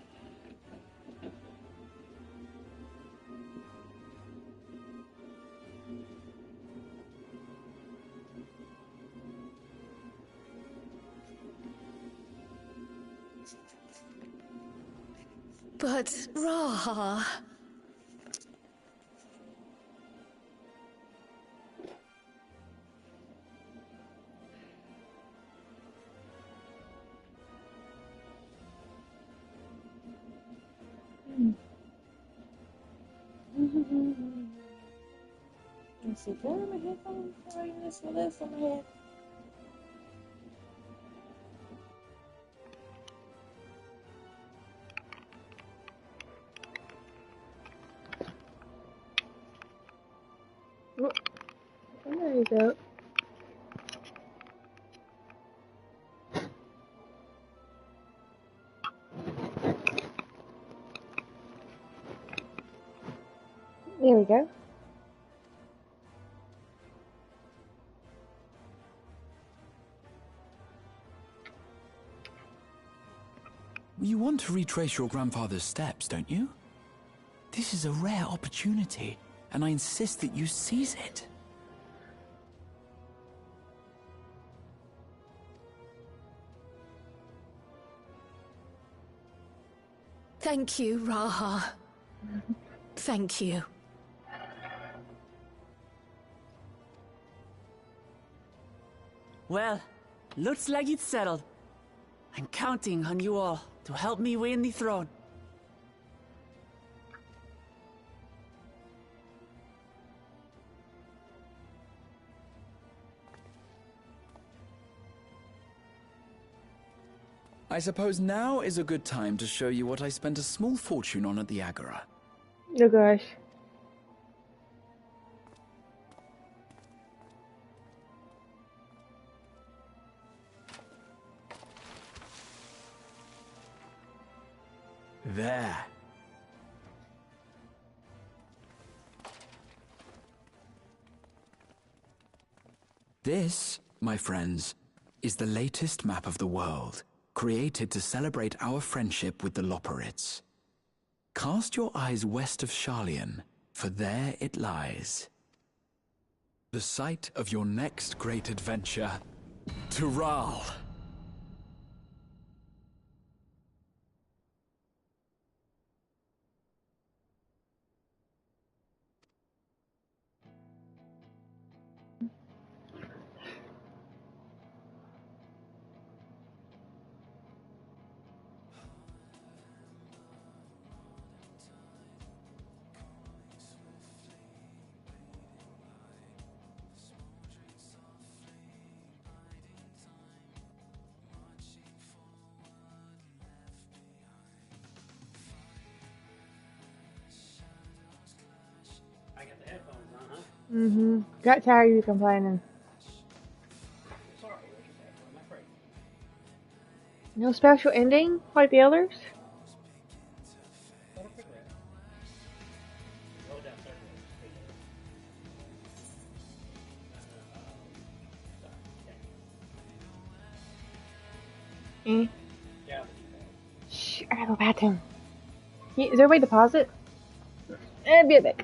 But, Raha... Let's see, can I have my headphones? Can I use this on my head? Oh, there you go. There we go. You want to retrace your grandfather's steps, don't you? This is a rare opportunity, and I insist that you seize it. Thank you, Raha. Thank you. Well, looks like it's settled. I'm counting on you all to help me win the throne. I suppose now is a good time to show you what I spent a small fortune on at the Agora. Oh gosh. There. This, my friends, is the latest map of the world, created to celebrate our friendship with the Loporrits. Cast your eyes west of Sharlayan, for there it lies. The site of your next great adventure, Tural. I got the headphones on, huh? Mm-hmm. Got tired of you complaining. Sorry, what you say? What am I afraid? No special ending like the others? Go down third Eh. Yeah. Shh, I gotta go bathroom. Is there a way to pause it? Be a bit.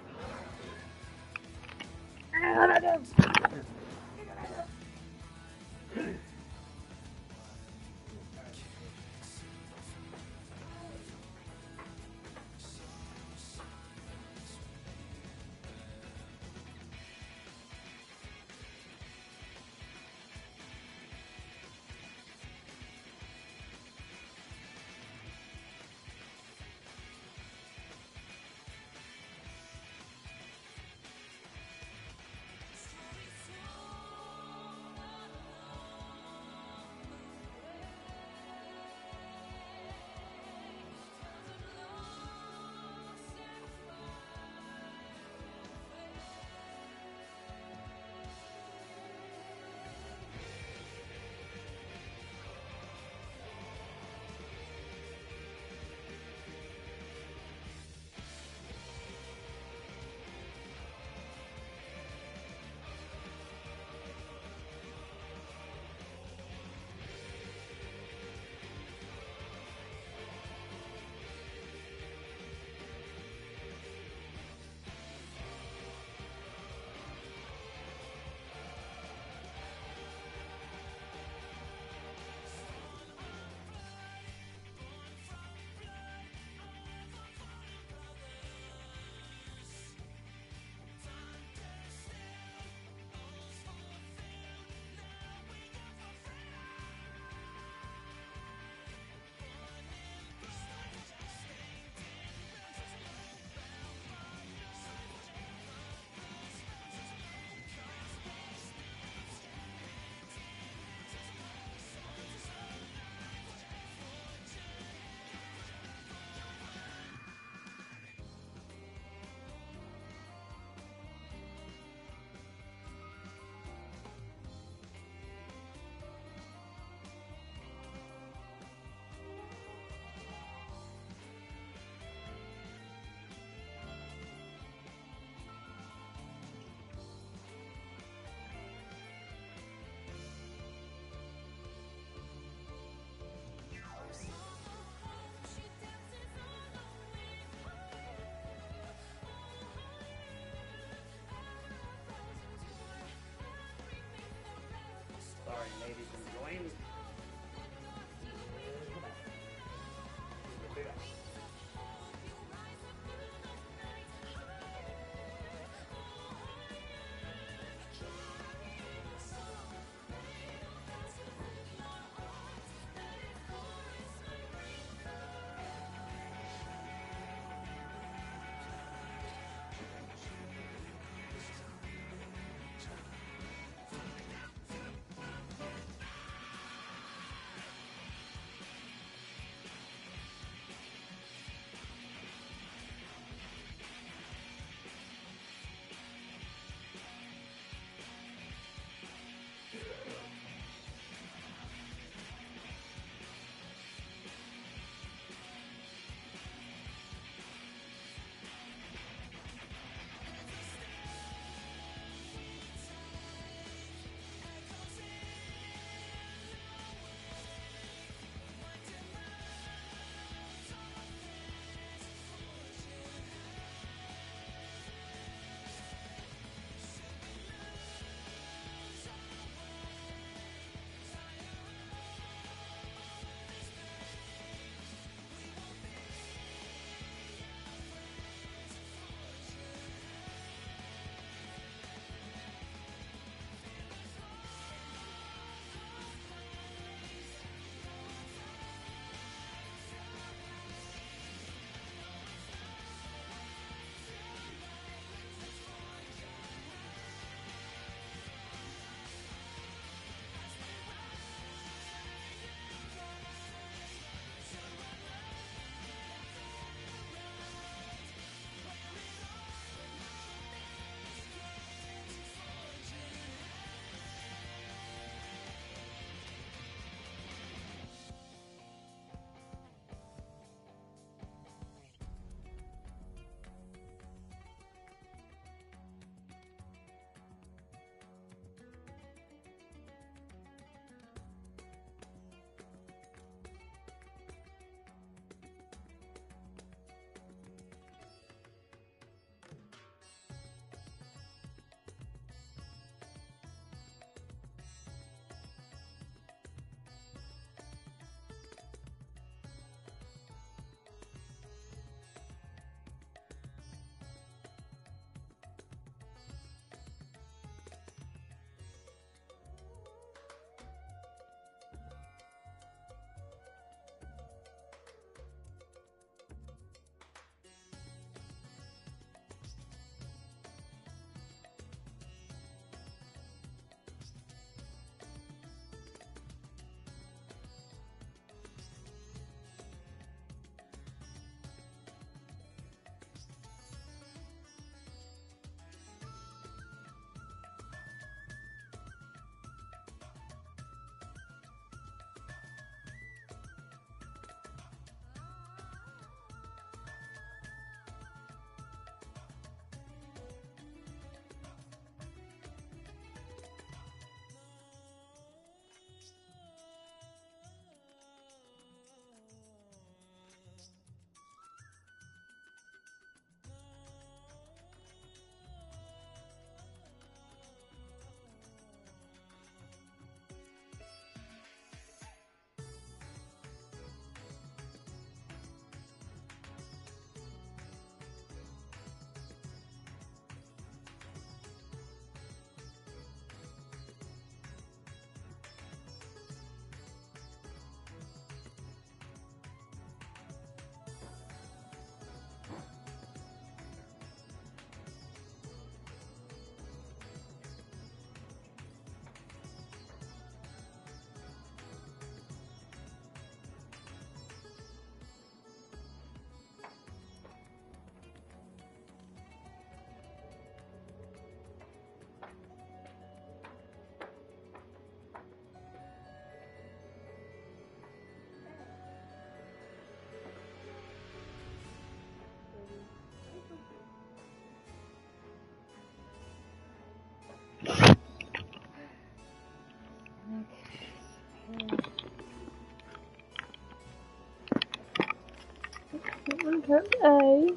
Okay.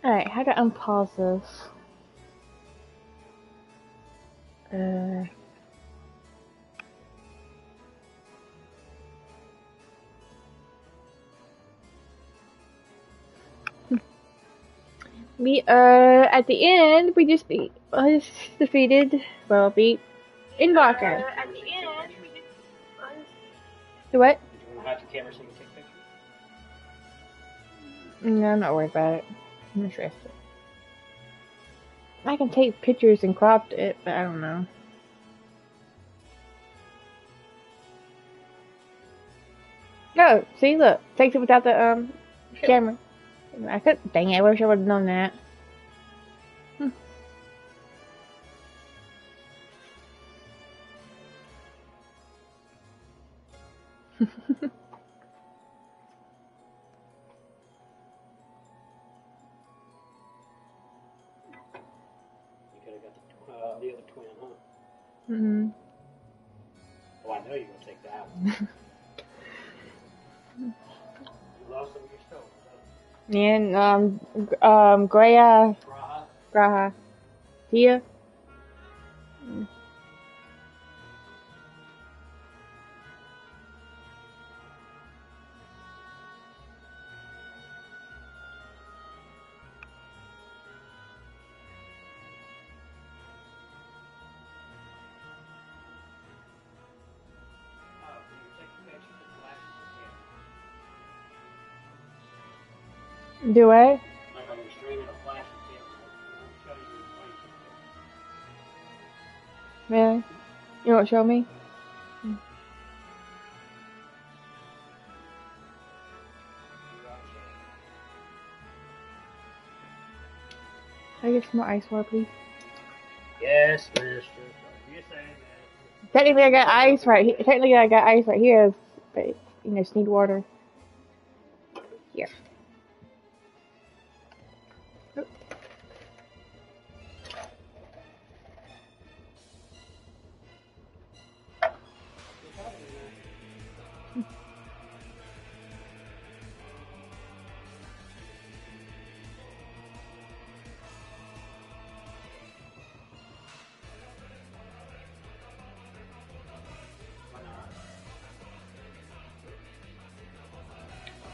Alright, how to unpause this? We are at the end. We just defeated. Well, beat Invoker. At the end, The what? do you want to hide your camera so you can take pictures? No, I'm not worried about it. I'm interested. I can take pictures and crop it, but I don't know. Oh, see, look, takes it without the camera. I could. Dang it! I wish I would have known that. You could have got the other twin, huh? Mm-hmm. Oh, I know you're gonna take that one. You lost some of your stones, huh? And Graha. Tia. Do I? Like on your stream, it'll flash your camera. It'll show you Really? You won't show me? Can I get some more ice water, please? Yes, mister. You say that. Technically, I got ice right here. Technically, I got ice right here, but just need water. Here.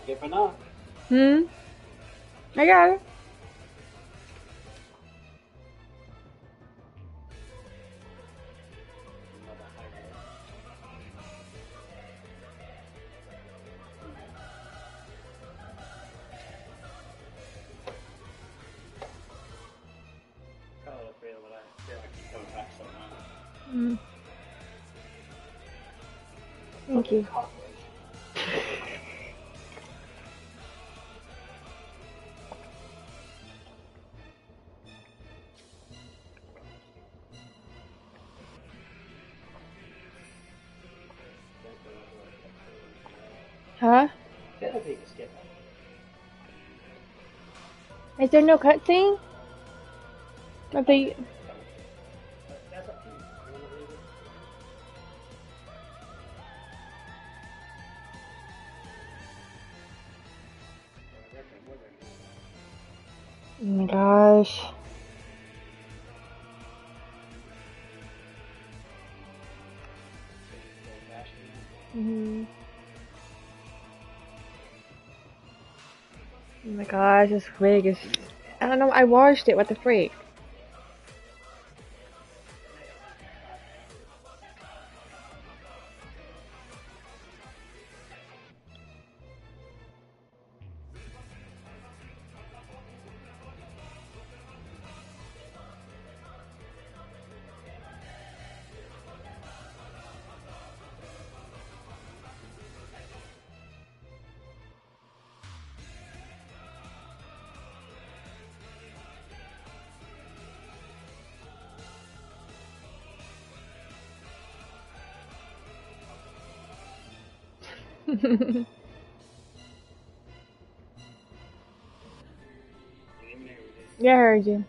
If not. I got it. Thank you. Huh? Is there no cutscene? Are they... Oh my gosh. Oh my gosh, this wig is... I don't know, I washed it, what the freak? Yeah, I heard you.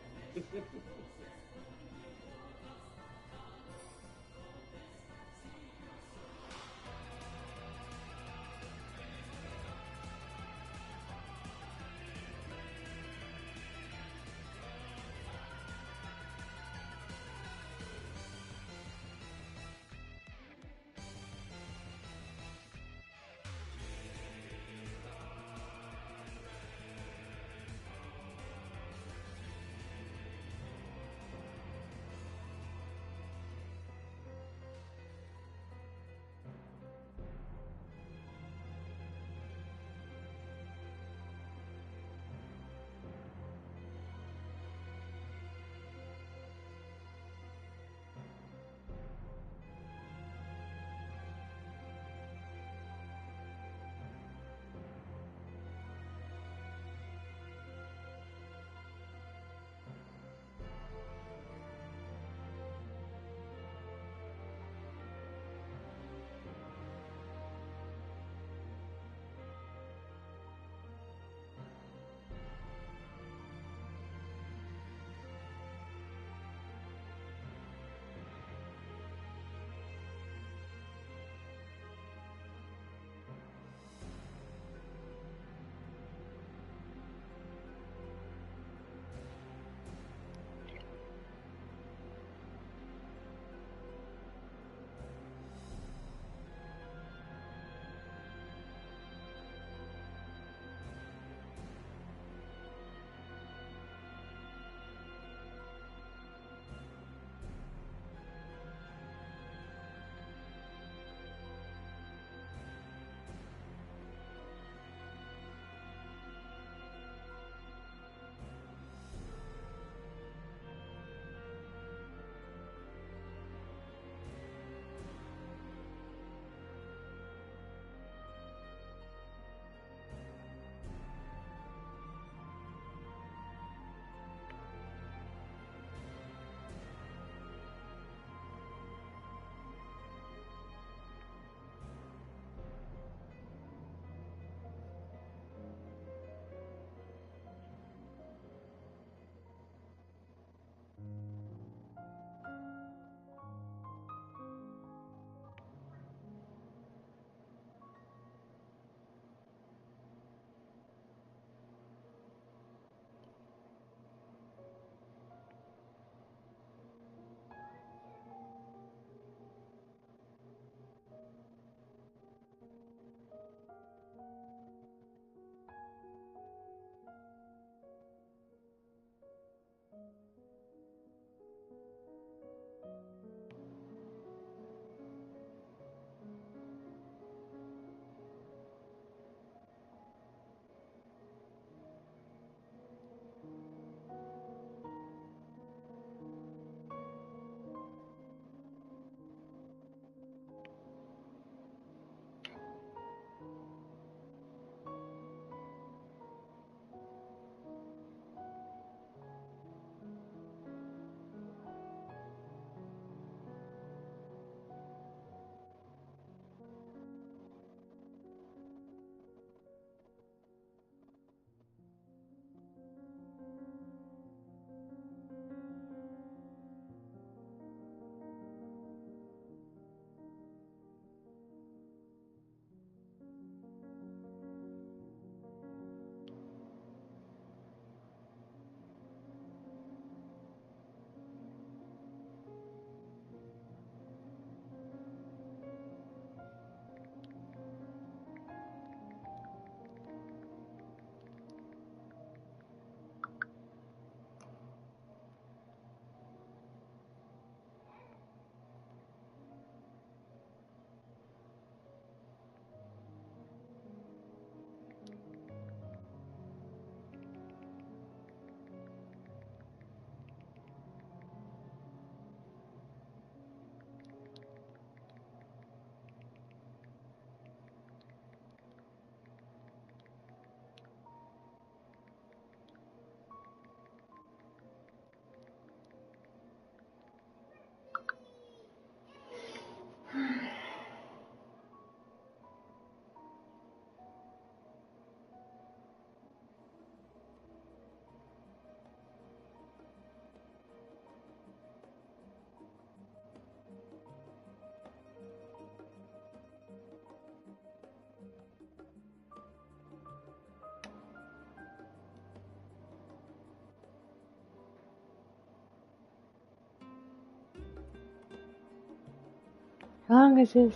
How long is this?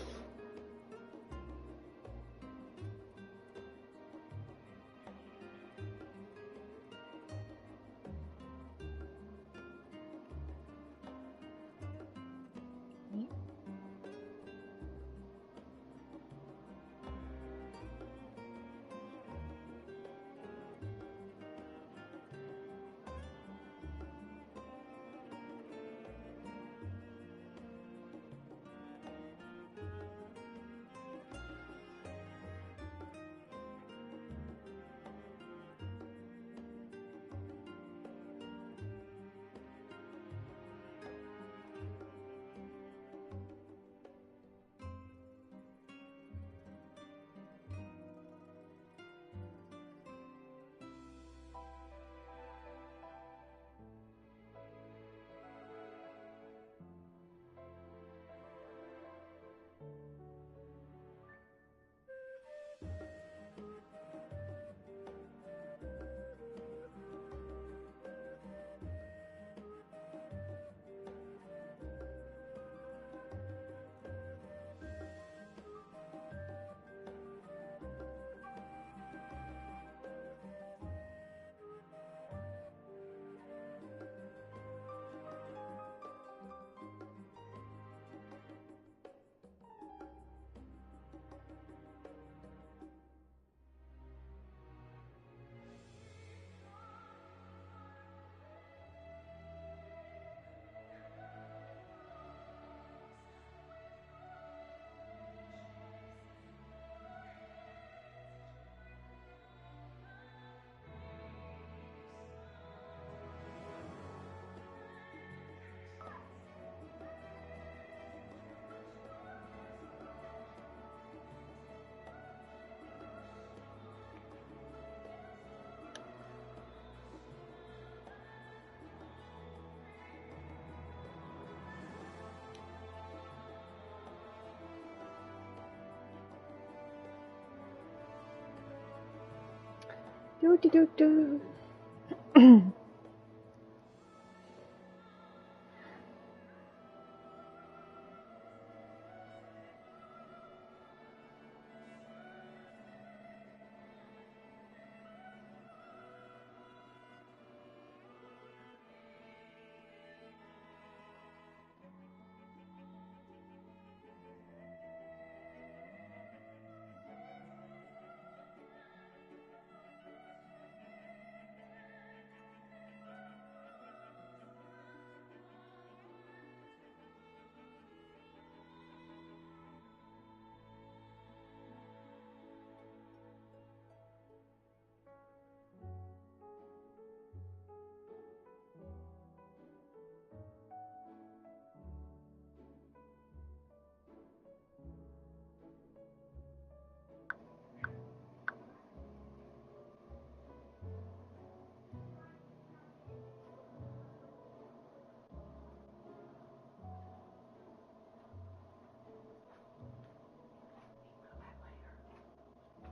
Do.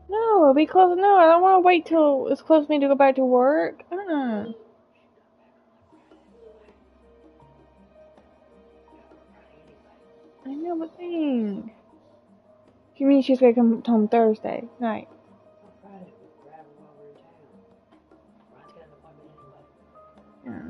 No, it'll be close. No, I don't want to wait till it's close to me to go back to work. I know, but dang. You mean she's gonna come home Thursday night? Yeah.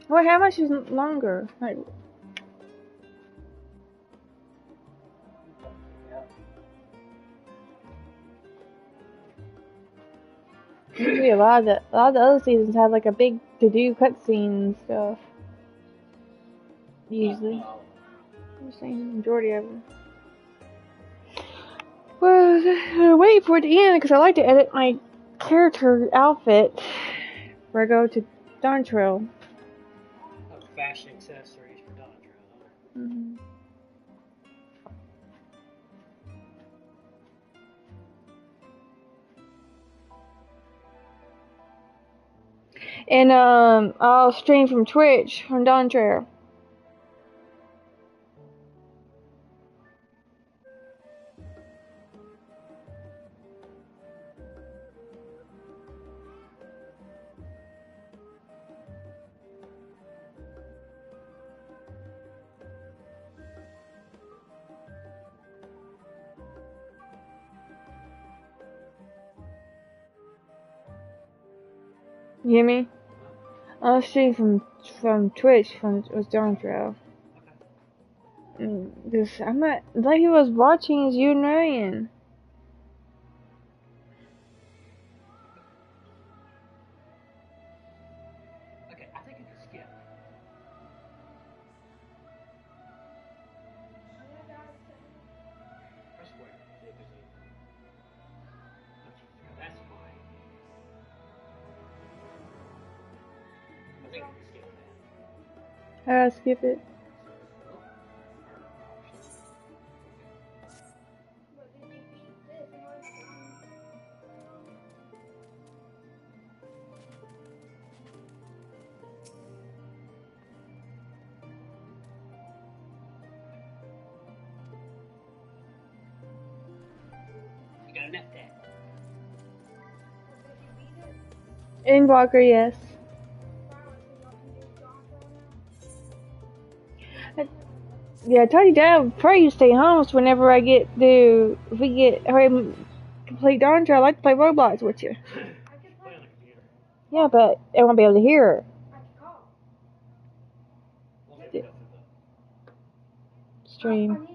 Wait, how much is longer? Like, usually a lot of the other seasons have like a big to-do cutscene and stuff. Usually, I'm saying the majority of them. Well, wait for it to end because I like to edit my character outfit before I go to Dawntrail. Fashion accessories for Dawntrail. Mm-hmm. And I'll stream from Twitch on Dawntrail. You hear me? I'll stream from Twitch with Dawntrail. This I'm not like he was watching is you and Ryan. Okay, I think I can skip. Press square. That's fine. I think I can skip that. How do I skip it? You got enough that. Inwalker, yes. Yeah, I told you Dad would probably stay home so whenever I get to if we get complete Dawntrail, I'd like to play Roblox with you. Yeah, but I won't be able to hear her. Stream.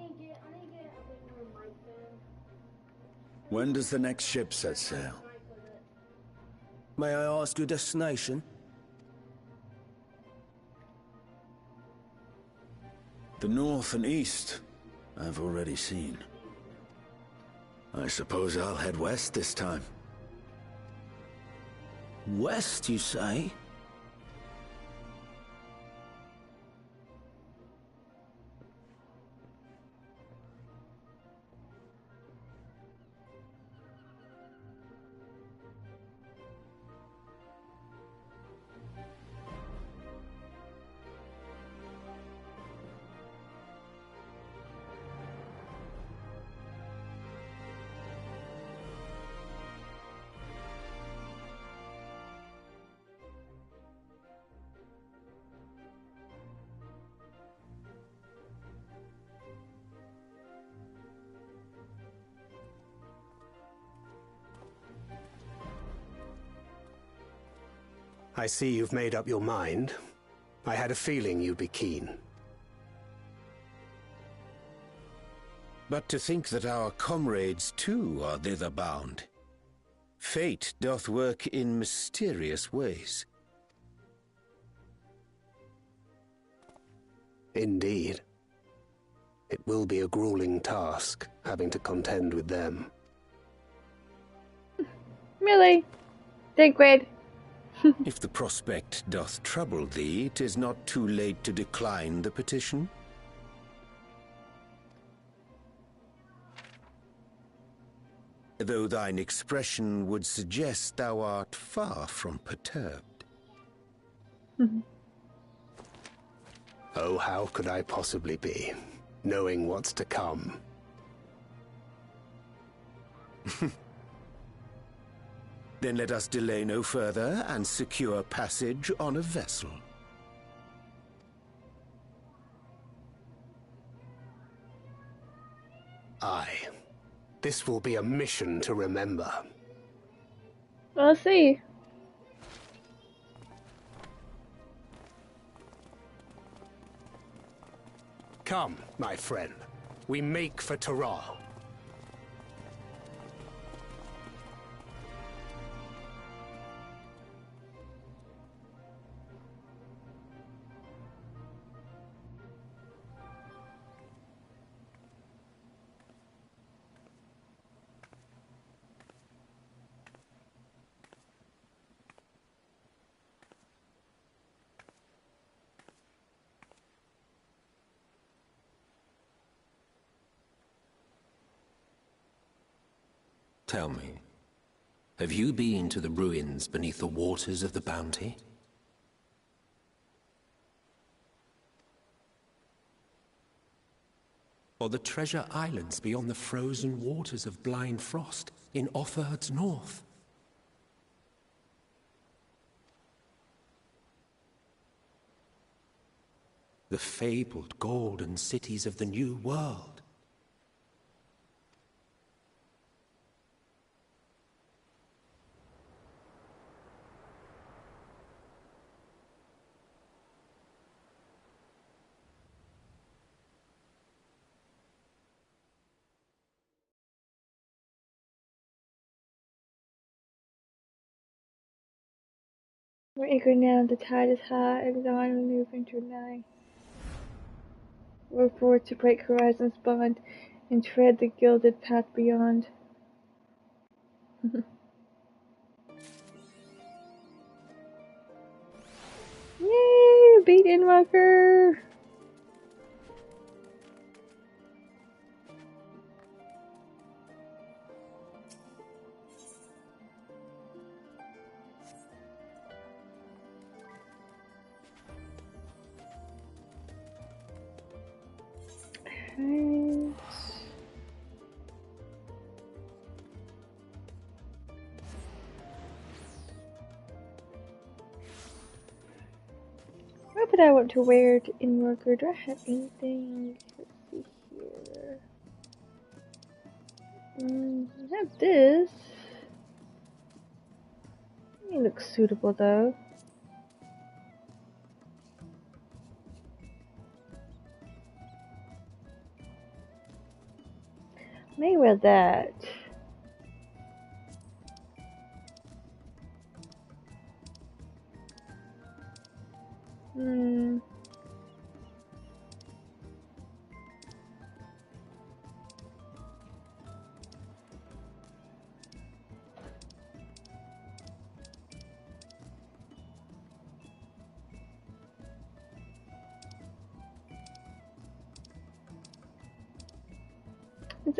When does the next ship set sail? May I ask your destination? The north and east, I've already seen. I suppose I'll head west this time. West, you say? I see you've made up your mind. I had a feeling you'd be keen. But to think that our comrades too are thither bound. Fate doth work in mysterious ways. Indeed. It will be a grueling task, having to contend with them. Really? Digweed. If the prospect doth trouble thee, 'tis not too late to decline the petition. Though thine expression would suggest thou art far from perturbed. Oh, how could I possibly be, knowing what's to come? Then let us delay no further and secure passage on a vessel. Aye. This will be a mission to remember. We'll see. Come, my friend. We make for Taral. Tell me, have you been to the ruins beneath the waters of the Bounty? or the treasure islands beyond the frozen waters of blind frost in Offerd's north. The fabled golden cities of the New World. We're eager now, the tide is high, and dawn will move into night. We're forward to break horizons bond, and tread the gilded path beyond. Yay! Beat Inwalker! What would I want to wear to Inwalker? Do I have anything? Let's see here. I have this. It looks suitable though. May wear that.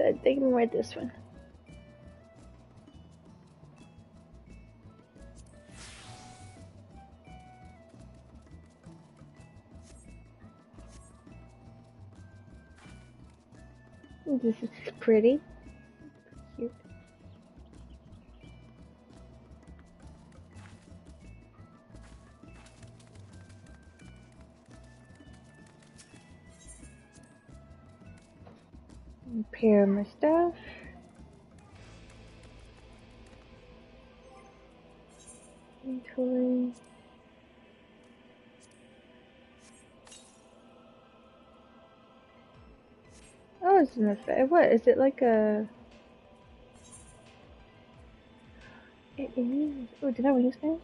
I think I'm wear this one. This is pretty. Cute. Pair my stuff. Inventory. Oh, it's an effect. What is it like a? It is. Oh, did I win this match?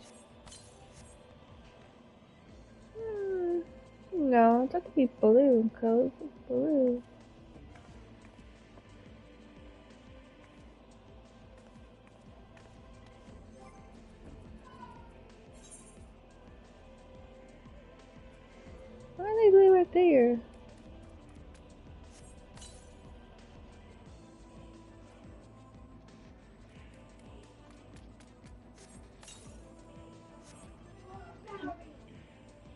No, it's not to be blue. Colors blue. Why are they blue right there?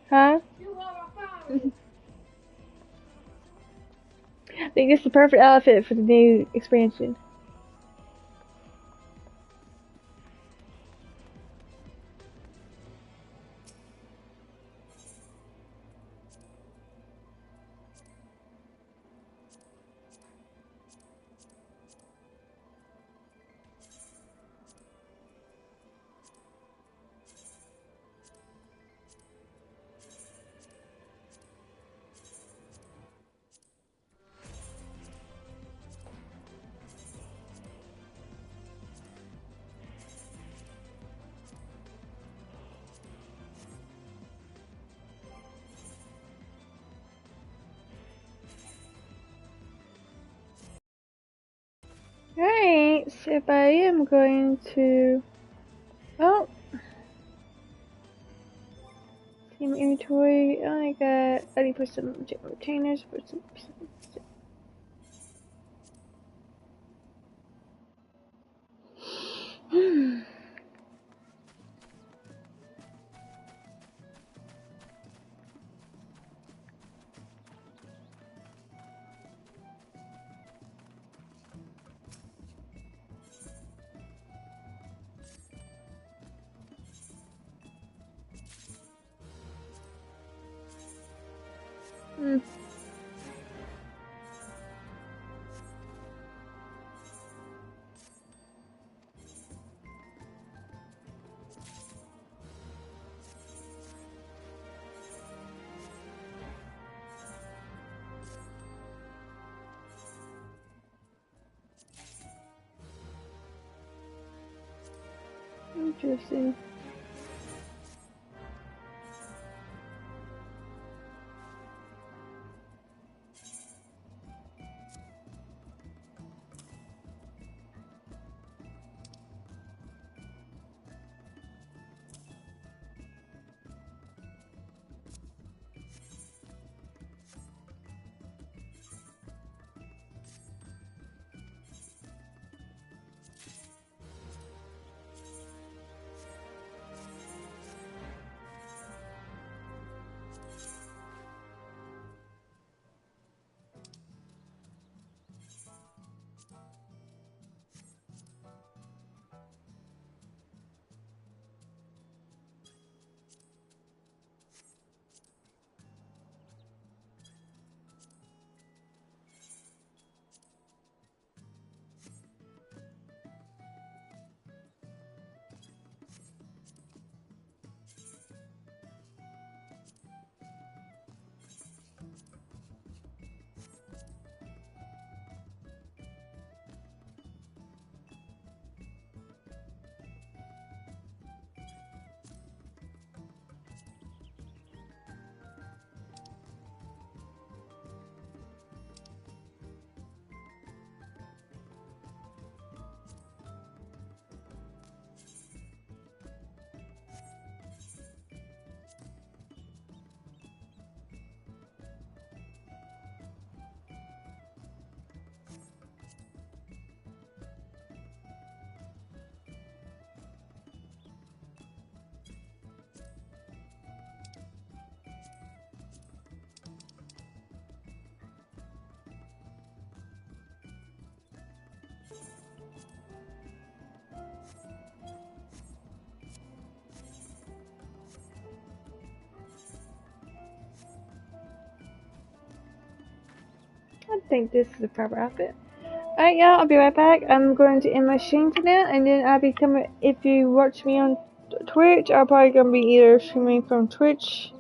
Huh? I think it's the perfect outfit for the new expansion. Alright, so if I am going to... Oh! Team inventory, I need to put some retainers, put some... Hmm. Interesting. I think this is the proper outfit. Alright, y'all, I'll be right back. I'm going to end my stream for now, and then I'll be coming. If you watch me on Twitch, I'll probably gonna be either streaming from Twitch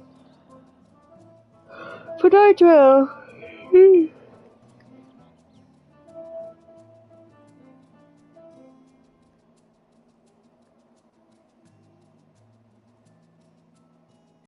for Dawntrail.